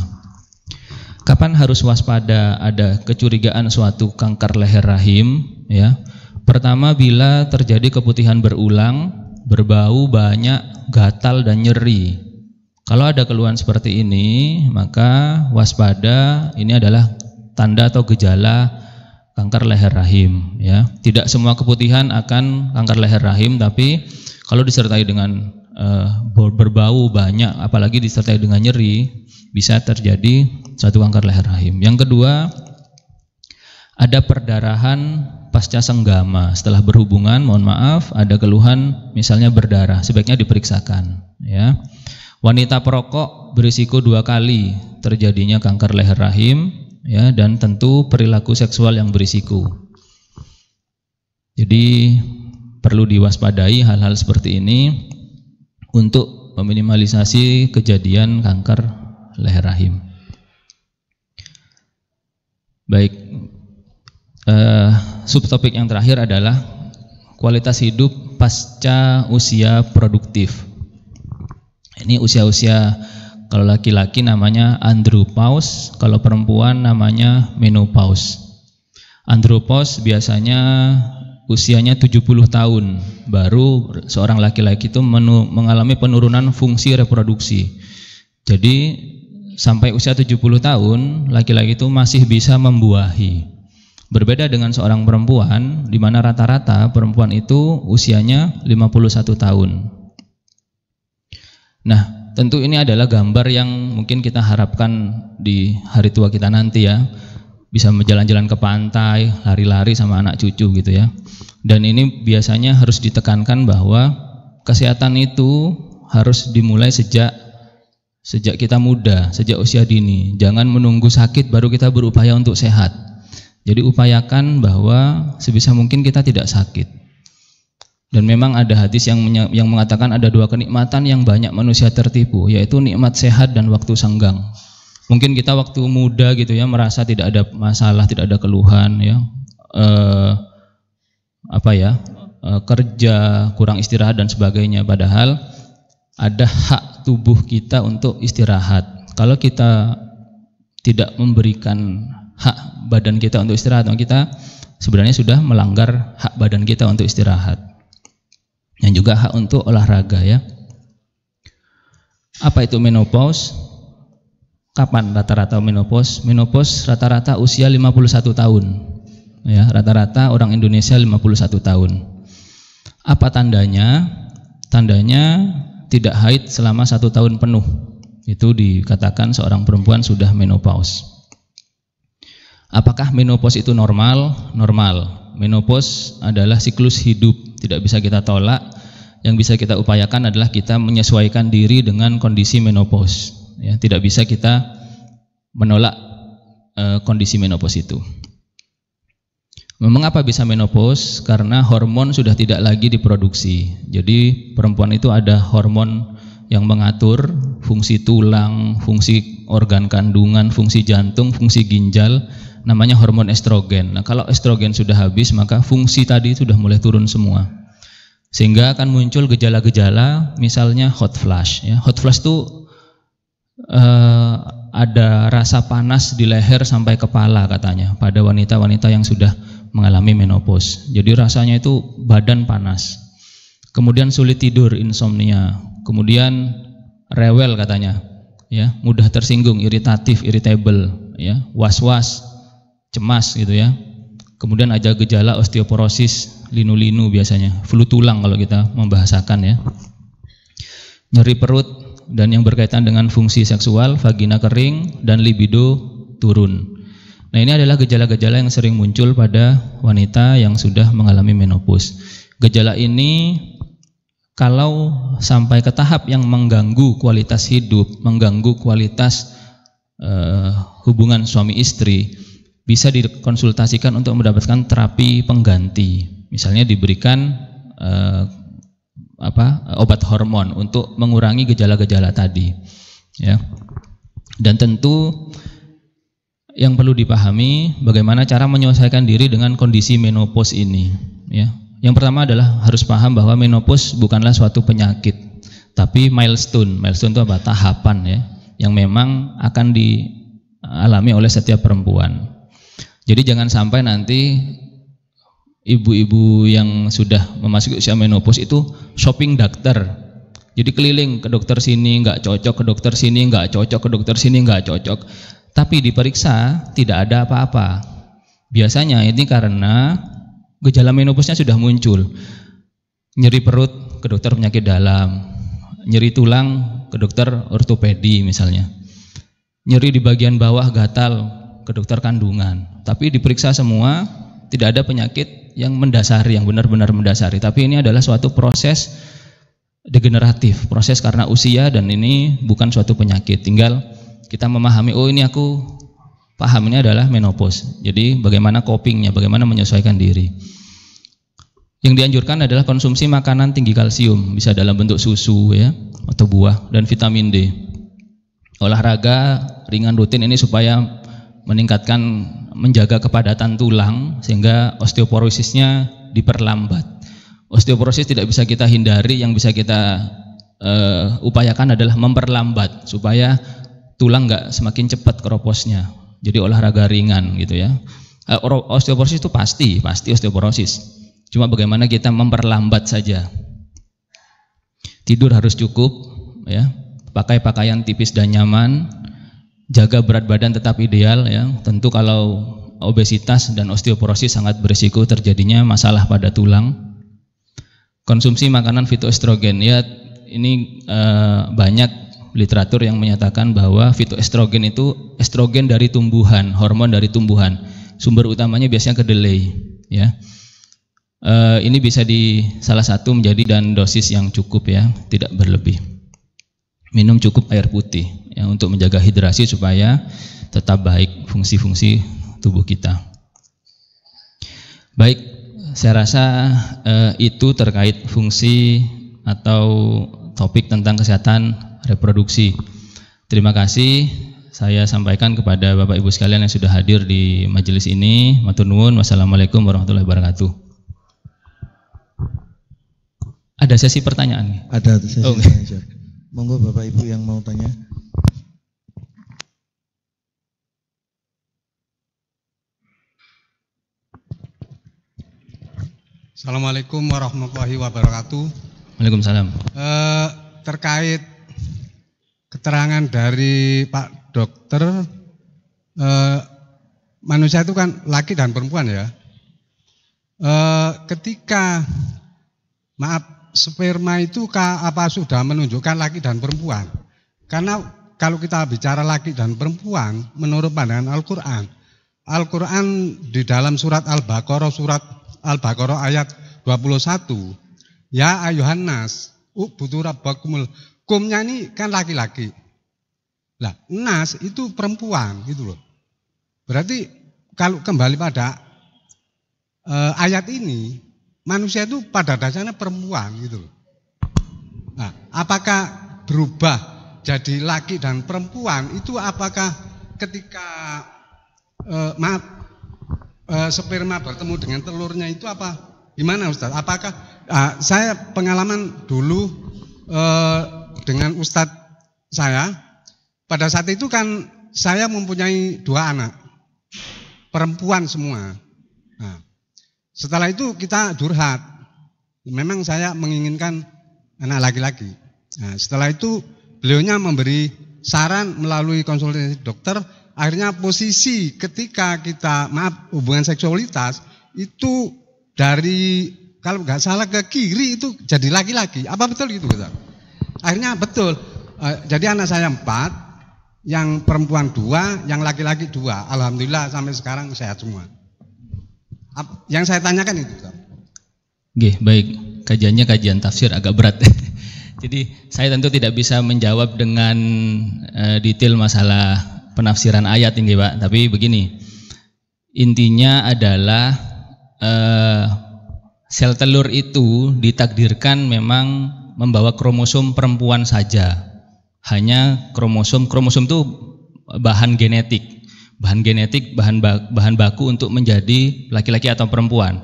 Kapan harus waspada ada kecurigaan suatu kanker leher rahim ya? Pertama, bila terjadi keputihan berulang, berbau banyak, gatal dan nyeri. Kalau ada keluhan seperti ini, maka waspada, ini adalah tanda atau gejala kanker leher rahim ya. Tidak semua keputihan akan kanker leher rahim, tapi kalau disertai dengan berbau banyak, apalagi disertai dengan nyeri, bisa terjadi suatu kanker leher rahim. Yang kedua, ada perdarahan pasca senggama. Setelah berhubungan, mohon maaf, ada keluhan misalnya berdarah, sebaiknya diperiksakan ya. Wanita perokok berisiko 2 kali terjadinya kanker leher rahim ya, dan tentu perilaku seksual yang berisiko. Jadi perlu diwaspadai hal-hal seperti ini untuk meminimalisasi kejadian kanker leher rahim. Baik, subtopik yang terakhir adalah kualitas hidup pasca usia produktif. Ini usia-usia, kalau laki-laki namanya andropause, kalau perempuan namanya menopause. Andropause biasanya usianya 70 tahun, baru seorang laki-laki itu mengalami penurunan fungsi reproduksi. Jadi sampai usia 70 tahun, laki-laki itu masih bisa membuahi. Berbeda dengan seorang perempuan, di mana rata-rata perempuan itu usianya 51 tahun. Nah, tentu ini adalah gambar yang mungkin kita harapkan di hari tua kita nanti ya. Bisa berjalan-jalan ke pantai, lari-lari sama anak cucu gitu ya. Dan ini biasanya harus ditekankan bahwa kesehatan itu harus dimulai sejak kita muda, sejak usia dini. Jangan menunggu sakit baru kita berupaya untuk sehat. Jadi upayakan bahwa sebisa mungkin kita tidak sakit. Dan memang ada hadis yang mengatakan ada dua kenikmatan yang banyak manusia tertipu, yaitu nikmat sehat dan waktu senggang. Mungkin kita waktu muda gitu ya merasa tidak ada masalah, tidak ada keluhan ya, kerja, kurang istirahat dan sebagainya. Padahal ada hak tubuh kita untuk istirahat. Kalau kita tidak memberikan hak badan kita untuk istirahat, kita sebenarnya sudah melanggar hak badan kita untuk istirahat. Yang juga hak untuk olahraga ya. Apa itu menopause? Kapan rata-rata menopause? Menopause rata-rata usia 51 tahun. Ya, rata-rata orang Indonesia 51 tahun. Apa tandanya? Tandanya tidak haid selama 1 tahun penuh. Itu dikatakan seorang perempuan sudah menopause. Apakah menopause itu normal? Normal. Menopause adalah siklus hidup, tidak bisa kita tolak. Yang bisa kita upayakan adalah kita menyesuaikan diri dengan kondisi menopause. Ya, tidak bisa kita menolak kondisi menopause itu. Mengapa bisa menopause? Karena hormon sudah tidak lagi diproduksi. Jadi perempuan itu ada hormon yang mengatur fungsi tulang, fungsi organ kandungan, fungsi jantung, fungsi ginjal, namanya hormon estrogen. Nah, kalau estrogen sudah habis, maka fungsi tadi sudah mulai turun semua. Sehingga akan muncul gejala-gejala, misalnya hot flash. Ya. Hot flash itu ada rasa panas di leher sampai kepala katanya pada wanita-wanita yang sudah mengalami menopause. Jadi rasanya itu badan panas. Kemudian sulit tidur, insomnia. Kemudian rewel katanya, ya, mudah tersinggung, iritatif, irritable, ya, was-was, cemas gitu ya. Kemudian ada gejala osteoporosis, linu-linu biasanya, flu tulang kalau kita membahasakan ya. Nyeri perut dan yang berkaitan dengan fungsi seksual, vagina kering dan libido turun. Nah, ini adalah gejala-gejala yang sering muncul pada wanita yang sudah mengalami menopause. Gejala ini kalau sampai ke tahap yang mengganggu kualitas hidup, mengganggu kualitas hubungan suami istri, bisa dikonsultasikan untuk mendapatkan terapi pengganti. Misalnya diberikan obat hormon untuk mengurangi gejala-gejala tadi. Ya. Dan tentu yang perlu dipahami bagaimana cara menyelesaikan diri dengan kondisi menopause ini. Ya. Yang pertama adalah harus paham bahwa menopause bukanlah suatu penyakit, tapi milestone. Milestone itu apa? Tahapan ya, yang memang akan dialami oleh setiap perempuan. Jadi jangan sampai nanti ibu-ibu yang sudah memasuki usia menopause itu shopping dokter. Jadi keliling ke dokter sini nggak cocok, ke dokter sini nggak cocok, ke dokter sini nggak cocok. Tapi diperiksa tidak ada apa-apa. Biasanya ini karena gejala menopausnya sudah muncul. Nyeri perut ke dokter penyakit dalam, nyeri tulang ke dokter ortopedi misalnya. Nyeri di bagian bawah gatal ke dokter kandungan, tapi diperiksa semua tidak ada penyakit yang mendasari, yang benar-benar mendasari. Tapi ini adalah suatu proses degeneratif, proses karena usia, dan ini bukan suatu penyakit. Tinggal kita memahami, oh ini aku paham ini adalah menopause. Jadi bagaimana copingnya, bagaimana menyesuaikan diri. Yang dianjurkan adalah konsumsi makanan tinggi kalsium, bisa dalam bentuk susu ya, atau buah, dan vitamin D. Olahraga ringan rutin ini supaya menjaga kepadatan tulang sehingga osteoporosisnya diperlambat. Osteoporosis tidak bisa kita hindari, yang bisa kita upayakan adalah memperlambat supaya tulang nggak semakin cepat keroposnya. Jadi olahraga ringan gitu ya. Osteoporosis itu pasti osteoporosis. Cuma bagaimana kita memperlambat saja. Tidur harus cukup ya. Pakai pakaian tipis dan nyaman. Jaga berat badan tetap ideal ya. Tentu kalau obesitas dan osteoporosis sangat berisiko terjadinya masalah pada tulang. Konsumsi makanan fitoestrogen ya, ini banyak literatur yang menyatakan bahwa fitoestrogen itu estrogen dari tumbuhan, hormon dari tumbuhan. Sumber utamanya biasanya kedelai ya. Ini bisa salah satu menjadi dan dosis yang cukup ya, tidak berlebih. Minum cukup air putih ya, untuk menjaga hidrasi supaya tetap baik fungsi-fungsi tubuh kita. Baik, saya rasa itu terkait fungsi atau topik tentang kesehatan reproduksi. Terima kasih saya sampaikan kepada Bapak Ibu sekalian yang sudah hadir di majelis ini. Matur nuwun. Wassalamualaikum warahmatullahi wabarakatuh. Ada sesi pertanyaan? Ada sesi pertanyaan. Monggo Bapak Ibu yang mau tanya. Assalamualaikum warahmatullahi wabarakatuh. Waalaikumsalam. Terkait keterangan dari Pak Dokter, manusia itu kan laki dan perempuan ya. Ketika sperma itu apa sudah menunjukkan laki dan perempuan? Karena kalau kita bicara laki dan perempuan, menurut pandangan Al-Quran di dalam surat Al-Baqarah ayat 21, ya ayuhan nas ubudu rabbakumul, kumnya ini kan laki-laki. Lah, nas itu perempuan gitu loh. Berarti kalau kembali pada ayat ini, manusia itu pada dasarnya perempuan gitu loh. Nah, apakah berubah jadi laki dan perempuan itu apakah ketika sperma bertemu dengan telurnya itu apa? Gimana Ustaz? Apakah saya pengalaman dulu dengan Ustadz saya, pada saat itu kan saya mempunyai 2 anak perempuan semua. Nah, setelah itu kita curhat. Memang saya menginginkan anak laki-laki. Nah, setelah itu beliaunya memberi saran melalui konsultasi dokter. Akhirnya posisi ketika kita hubungan seksualitas itu dari kalau nggak salah ke kiri itu jadi laki-laki. Apa betul gitu Ustaz? Akhirnya betul. Jadi anak saya 4, yang perempuan 2, yang laki-laki 2. Alhamdulillah sampai sekarang sehat semua. Yang saya tanyakan itu. Oke, baik. Kajiannya kajian tafsir agak berat. Jadi saya tentu tidak bisa menjawab dengan detail masalah penafsiran ayat ini Pak. Tapi begini, intinya adalah sel telur itu ditakdirkan memang membawa kromosom perempuan saja. Hanya kromosom itu bahan genetik. Bahan baku untuk menjadi laki-laki atau perempuan.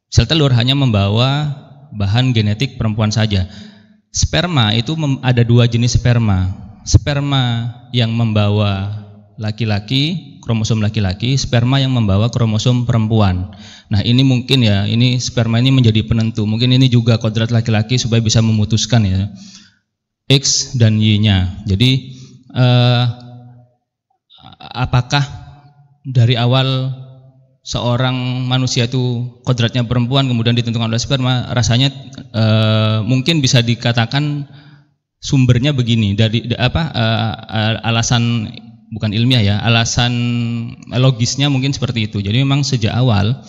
Sel telur hanya membawa bahan genetik perempuan saja. Sperma itu ada 2 jenis sperma. Sperma yang membawa laki-laki, kromosom laki-laki, sperma yang membawa kromosom perempuan. Nah, ini mungkin ya, ini sperma ini menjadi penentu. Mungkin ini juga kodrat laki-laki supaya bisa memutuskan ya X dan Y-nya. Jadi apakah dari awal seorang manusia itu kodratnya perempuan kemudian ditentukan oleh sperma? Rasanya mungkin bisa dikatakan sumbernya begini dari alasan bukan ilmiah ya, alasan logisnya mungkin seperti itu. Jadi memang sejak awal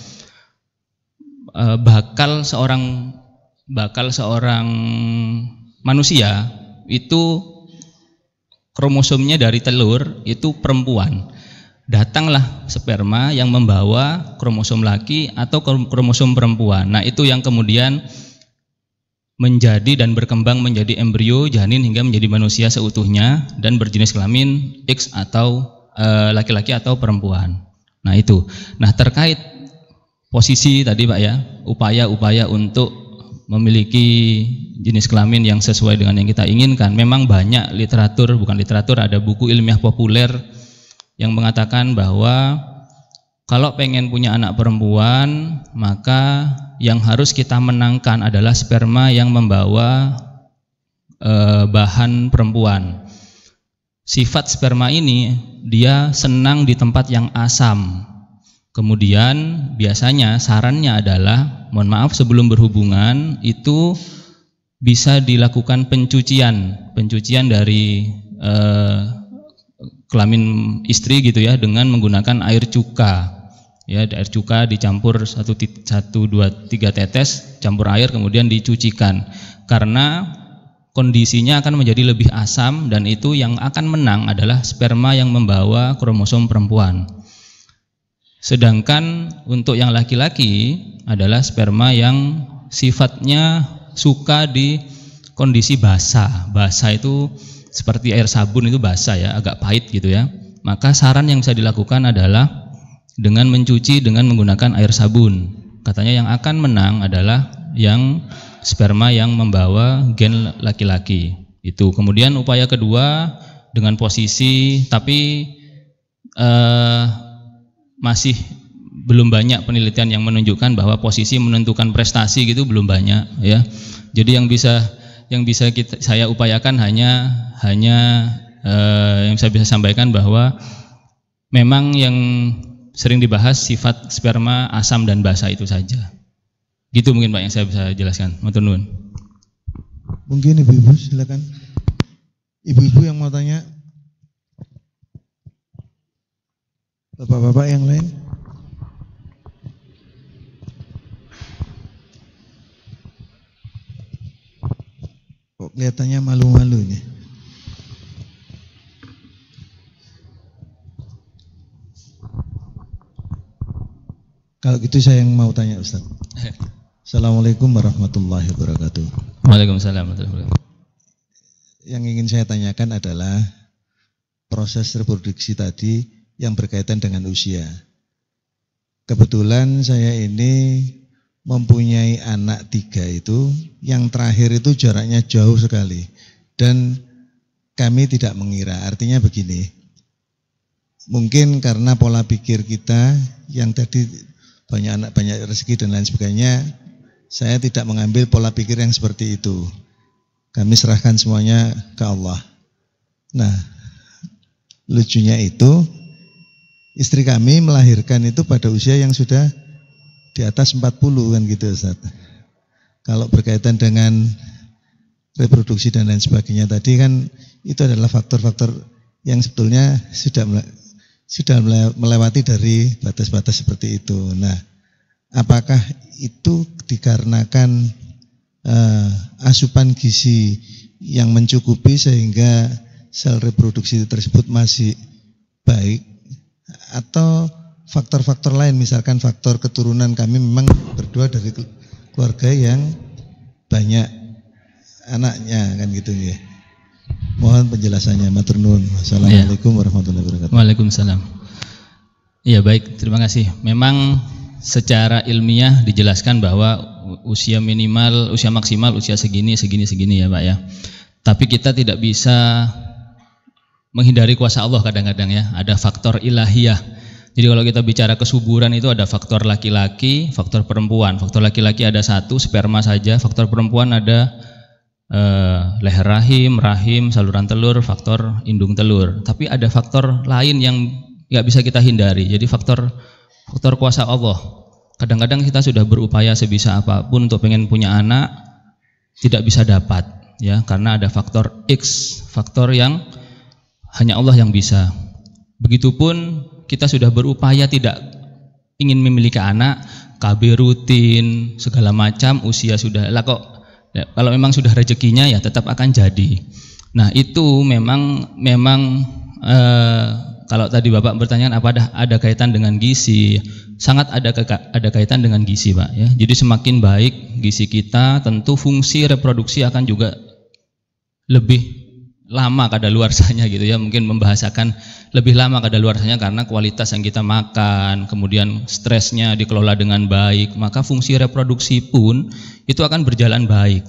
bakal seorang manusia itu kromosomnya dari telur itu perempuan. datanglah sperma yang membawa kromosom laki atau kromosom perempuan. Nah, itu yang kemudian menjadi dan berkembang menjadi embrio, janin hingga menjadi manusia seutuhnya dan berjenis kelamin X atau laki-laki atau perempuan. Nah, itu. Nah, terkait posisi tadi Pak ya, upaya-upaya untuk memiliki jenis kelamin yang sesuai dengan yang kita inginkan. Memang banyak literatur, bukan literatur, ada buku ilmiah populer yang mengatakan bahwa kalau pengen punya anak perempuan, maka yang harus kita menangkan adalah sperma yang membawa bahan perempuan. Sifat sperma ini dia senang di tempat yang asam. Kemudian biasanya sarannya adalah, mohon maaf, sebelum berhubungan itu bisa dilakukan pencucian dari kelamin istri gitu ya, dengan menggunakan air cuka. Ya, air cuka dicampur 1, 2, 3 tetes, campur air kemudian dicucikan. Karena kondisinya akan menjadi lebih asam dan itu yang akan menang adalah sperma yang membawa kromosom perempuan. Sedangkan untuk yang laki-laki adalah sperma yang sifatnya suka di kondisi basah. Basah itu seperti air sabun, itu basah ya, agak pahit gitu ya. Maka saran yang bisa dilakukan adalah dengan mencuci dengan menggunakan air sabun. Katanya yang akan menang adalah yang sperma yang membawa gen laki-laki. Itu. Kemudian upaya kedua dengan posisi, tapi masih belum banyak penelitian yang menunjukkan bahwa posisi menentukan prestasi gitu, belum banyak ya. Jadi yang bisa saya upayakan hanya yang saya bisa sampaikan bahwa memang yang sering dibahas sifat sperma asam dan basa itu saja. Gitu mungkin Pak yang saya bisa jelaskan. Matur nuwun. Mungkin ibu-ibu silakan. Ibu-ibu yang mau tanya. Bapak-bapak yang lain. Kok kelihatannya malu-malu ini. Kalau gitu saya yang mau tanya Ustaz. Assalamualaikum warahmatullahi wabarakatuh. Waalaikumsalam warahmatullahi wabarakatuh. Yang ingin saya tanyakan adalah proses reproduksi tadi yang berkaitan dengan usia. Kebetulan saya ini mempunyai anak 3 itu, yang terakhir itu jaraknya jauh sekali. Dan kami tidak mengira, artinya begini, mungkin karena pola pikir kita yang tadi banyak anak, banyak rezeki dan lain sebagainya, saya tidak mengambil pola pikir yang seperti itu. Kami serahkan semuanya ke Allah. Nah, lucunya itu, istri kami melahirkan itu pada usia yang sudah di atas 40 kan gitu Ustaz. Kalau berkaitan dengan reproduksi dan lain sebagainya tadi kan, itu adalah faktor-faktor yang sebetulnya sudah melewati dari batas-batas seperti itu. Nah, apakah itu dikarenakan asupan gizi yang mencukupi sehingga sel reproduksi tersebut masih baik, atau faktor-faktor lain, misalkan faktor keturunan, kami memang berdua dari keluarga yang banyak anaknya kan gitu ya. Mohon penjelasannya, matur nuwun. Assalamualaikum warahmatullahi wabarakatuh. Waalaikumsalam. Iya baik, terima kasih. Memang secara ilmiah dijelaskan bahwa usia minimal, usia maksimal, usia segini ya Pak ya. Tapi kita tidak bisa menghindari kuasa Allah kadang-kadang ya. Ada faktor ilahiyah. Jadi kalau kita bicara kesuburan itu ada faktor laki-laki, faktor perempuan. Faktor laki-laki ada 1, sperma saja. Faktor perempuan ada leher rahim, saluran telur, faktor indung telur. Tapi ada faktor lain yang nggak bisa kita hindari. Jadi faktor kuasa Allah. Kadang-kadang kita sudah berupaya sebisa apapun untuk pengen punya anak, tidak bisa dapat, ya, karena ada faktor X, faktor yang hanya Allah yang bisa. Begitupun kita sudah berupaya tidak ingin memiliki anak, KB rutin, segala macam, usia sudah lah kok. Ya, kalau memang sudah rezekinya ya tetap akan jadi. Nah itu memang kalau tadi Bapak bertanya apa ada kaitan dengan gizi, sangat ada kaitan dengan gizi, Pak, ya. Jadi semakin baik gizi kita, tentu fungsi reproduksi akan juga lebih lama kadaluarsanya gitu ya. Mungkin membahasakan lebih lama kadaluarsanya karena kualitas yang kita makan, kemudian stresnya dikelola dengan baik, maka fungsi reproduksi pun itu akan berjalan baik.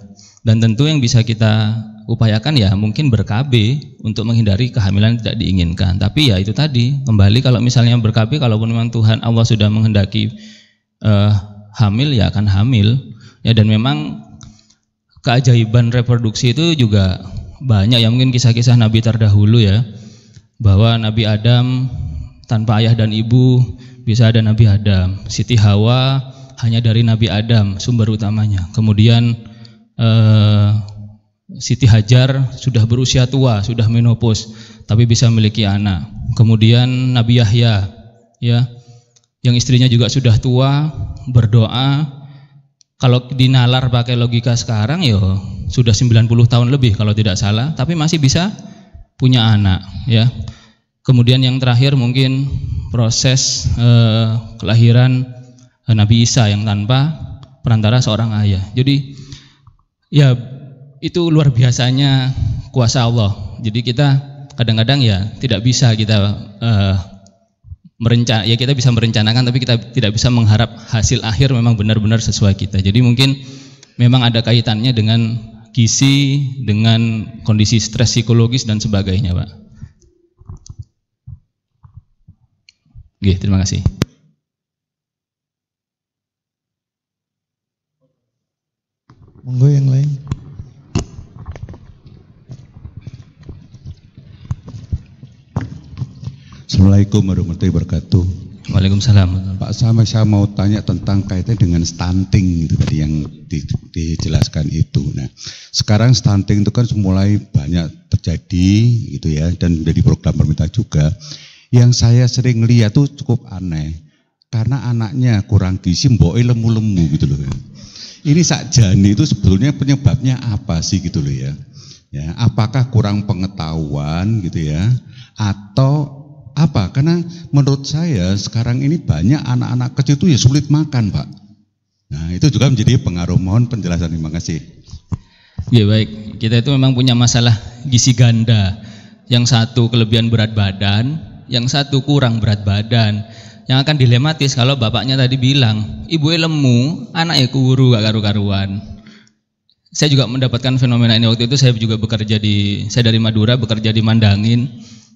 Dan tentu yang bisa kita upayakan ya mungkin ber-KB untuk menghindari kehamilan tidak diinginkan. Tapi ya itu tadi, kembali kalau misalnya ber-KB, kalaupun memang Tuhan Allah sudah menghendaki hamil ya akan hamil ya. Dan memang keajaiban reproduksi itu juga banyak ya, mungkin kisah-kisah Nabi terdahulu ya, bahwa Nabi Adam tanpa ayah dan ibu bisa ada Nabi Adam, Siti Hawa hanya dari Nabi Adam sumber utamanya. Kemudian Siti Hajar sudah berusia tua, sudah menopause, tapi bisa memiliki anak. Kemudian Nabi Yahya, ya, yang istrinya juga sudah tua, berdoa. Kalau dinalar pakai logika sekarang, ya sudah 90 tahun lebih kalau tidak salah, tapi masih bisa punya anak, ya. Kemudian yang terakhir mungkin proses kelahiran Nabi Isa yang tanpa perantara seorang ayah. Jadi ya itu luar biasanya kuasa Allah. Jadi kita kadang-kadang ya tidak bisa kita ya kita bisa merencanakan, tapi kita tidak bisa mengharap hasil akhir memang benar-benar sesuai kita. Jadi mungkin memang ada kaitannya dengan gizi, dengan kondisi stres psikologis dan sebagainya, Pak. Oke, terima kasih. Monggo yang lain. Assalamualaikum warahmatullahi wabarakatuh. Waalaikumsalam. Pak, saya mau tanya tentang kaitannya dengan stunting itu tadi yang dijelaskan itu. Nah, sekarang stunting itu kan mulai banyak terjadi gitu ya, dan menjadi program pemerintah juga. Yang saya sering lihat tuh cukup aneh, karena anaknya kurang gizi, mboke lemu-lemu gitu loh. Ini sakjane itu sebetulnya penyebabnya apa sih gitu loh ya? Ya, apakah kurang pengetahuan gitu ya, atau apa? Karena menurut saya sekarang ini banyak anak-anak kecil itu ya sulit makan, Pak. Nah, itu juga menjadi pengaruh. Mohon penjelasan, terima kasih. Ya baik, kita itu memang punya masalah gizi ganda. Yang satu kelebihan berat badan, yang satu kurang berat badan. Yang akan dilematis kalau bapaknya tadi bilang, ibunya lemu, anaknya kuru, gak karu-karuan. Saya juga mendapatkan fenomena ini waktu itu. Saya juga saya dari Madura, bekerja di Mandangin.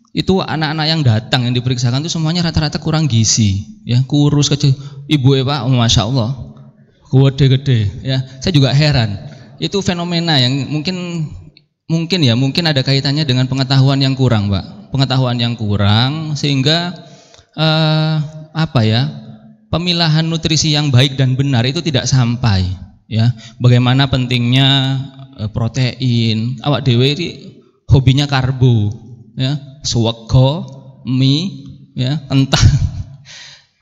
Itu anak-anak yang datang yang diperiksakan itu semuanya rata-rata kurang gizi, ya, kurus kecil. Ibu Pak, masya Allah, gede-gede, ya. Saya juga heran. Itu fenomena yang mungkin ada kaitannya dengan pengetahuan yang kurang, Pak. Pengetahuan yang kurang sehingga pemilahan nutrisi yang baik dan benar itu tidak sampai, ya. Bagaimana pentingnya protein. Awak dewe ini hobinya karbo, ya. Sewego, mie, ya, kentang.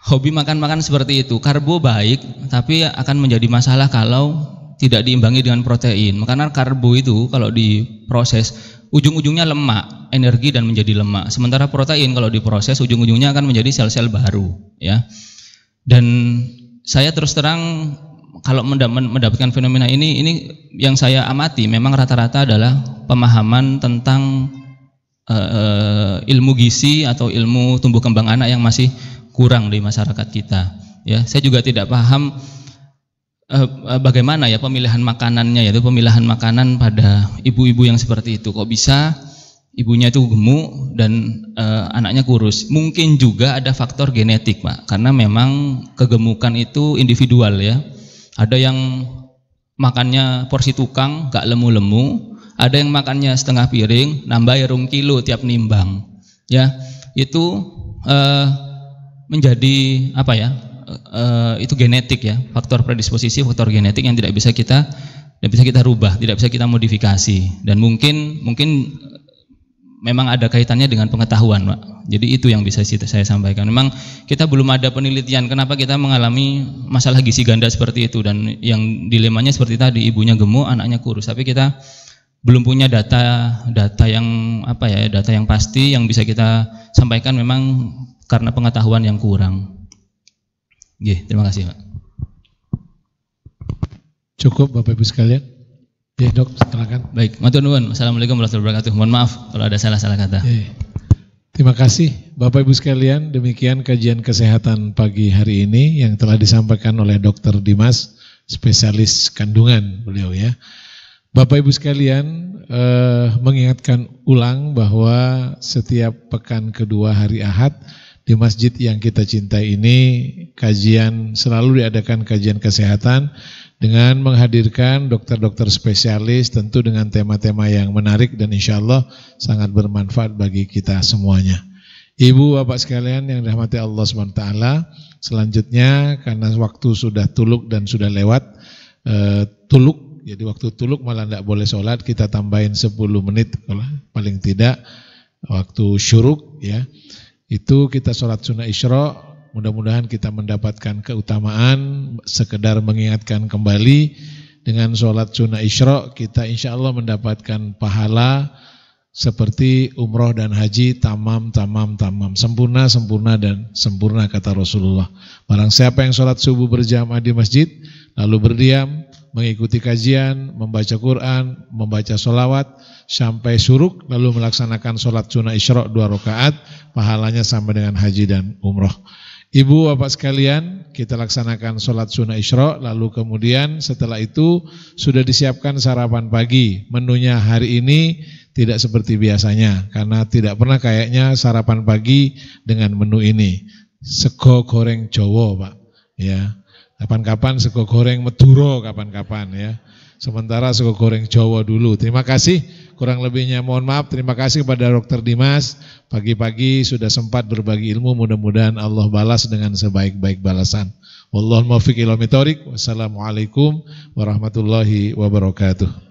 Hobi makan-makan seperti itu. Karbo baik, tapi akan menjadi masalah kalau tidak diimbangi dengan protein. Karena karbo itu kalau diproses ujung-ujungnya lemak, energi dan menjadi lemak. Sementara protein kalau diproses ujung-ujungnya akan menjadi sel-sel baru, ya. Dan saya terus terang kalau mendapatkan fenomena ini yang saya amati memang rata-rata adalah pemahaman tentang ilmu gizi atau ilmu tumbuh kembang anak yang masih kurang di masyarakat kita, ya. Saya juga tidak paham bagaimana ya pemilihan makanannya, yaitu pemilihan makanan pada ibu-ibu yang seperti itu. Kok bisa ibunya itu gemuk dan anaknya kurus? Mungkin juga ada faktor genetik, Pak, karena memang kegemukan itu individual, ya. Ada yang makannya porsi tukang, gak lemu-lemu. Ada yang makannya setengah piring, nambah 2 kilo tiap nimbang, ya. Itu menjadi itu genetik, ya, faktor predisposisi, faktor genetik yang tidak bisa kita rubah, tidak bisa kita modifikasi. Dan mungkin memang ada kaitannya dengan pengetahuan, Pak. Jadi itu yang bisa saya sampaikan. Memang kita belum ada penelitian kenapa kita mengalami masalah gizi ganda seperti itu, dan yang dilemanya seperti tadi, ibunya gemuk, anaknya kurus. Tapi kita belum punya data yang data yang pasti yang bisa kita sampaikan memang karena pengetahuan yang kurang. Terima kasih, Pak. Cukup Bapak Ibu sekalian. Ya Dok, silakan. Baik, matur nuwun. Assalamualaikum warahmatullahi wabarakatuh. Mohon maaf kalau ada salah-salah kata. Terima kasih Bapak Ibu sekalian. Demikian kajian kesehatan pagi hari ini yang telah disampaikan oleh Dr. Dimas, spesialis kandungan beliau ya. Bapak Ibu sekalian, mengingatkan ulang bahwa setiap pekan kedua hari Ahad di masjid yang kita cintai ini kajian, selalu diadakan kajian kesehatan dengan menghadirkan dokter-dokter spesialis, tentu dengan tema-tema yang menarik dan insya Allah sangat bermanfaat bagi kita semuanya. Ibu bapak sekalian yang dirahmati Allah SWT, selanjutnya karena waktu sudah tuluk dan sudah lewat tuluk, jadi waktu tuluk malah tidak boleh sholat, kita tambahin 10 menit paling tidak waktu syuruk ya. Itu kita sholat sunnah Isra. Mudah-mudahan kita mendapatkan keutamaan. Sekedar mengingatkan kembali, dengan sholat sunnah Isra kita insya Allah mendapatkan pahala seperti umroh dan haji, tamam, sempurna dan sempurna kata Rasulullah. Barang siapa yang sholat subuh berjamaah di masjid, lalu berdiam, mengikuti kajian, membaca Quran, membaca sholawat sampai syuruk, lalu melaksanakan sholat sunnah Isra 2 rakaat, pahalanya sama dengan haji dan umroh. Ibu bapak sekalian, kita laksanakan sholat sunnah Isra, lalu kemudian setelah itu sudah disiapkan sarapan pagi. Menunya hari ini tidak seperti biasanya, karena tidak pernah kayaknya sarapan pagi dengan menu ini. Sego goreng Jawa Pak, ya. Kapan-kapan sego goreng Madura kapan-kapan ya. Sementara sego goreng Jawa dulu. Terima kasih, kurang lebihnya mohon maaf. Terima kasih kepada Dr. Dimas, pagi-pagi sudah sempat berbagi ilmu, mudah-mudahan Allah balas dengan sebaik-baik balasan. Wallahul muwaffiq ila thoriq. Wassalamualaikum warahmatullahi wabarakatuh.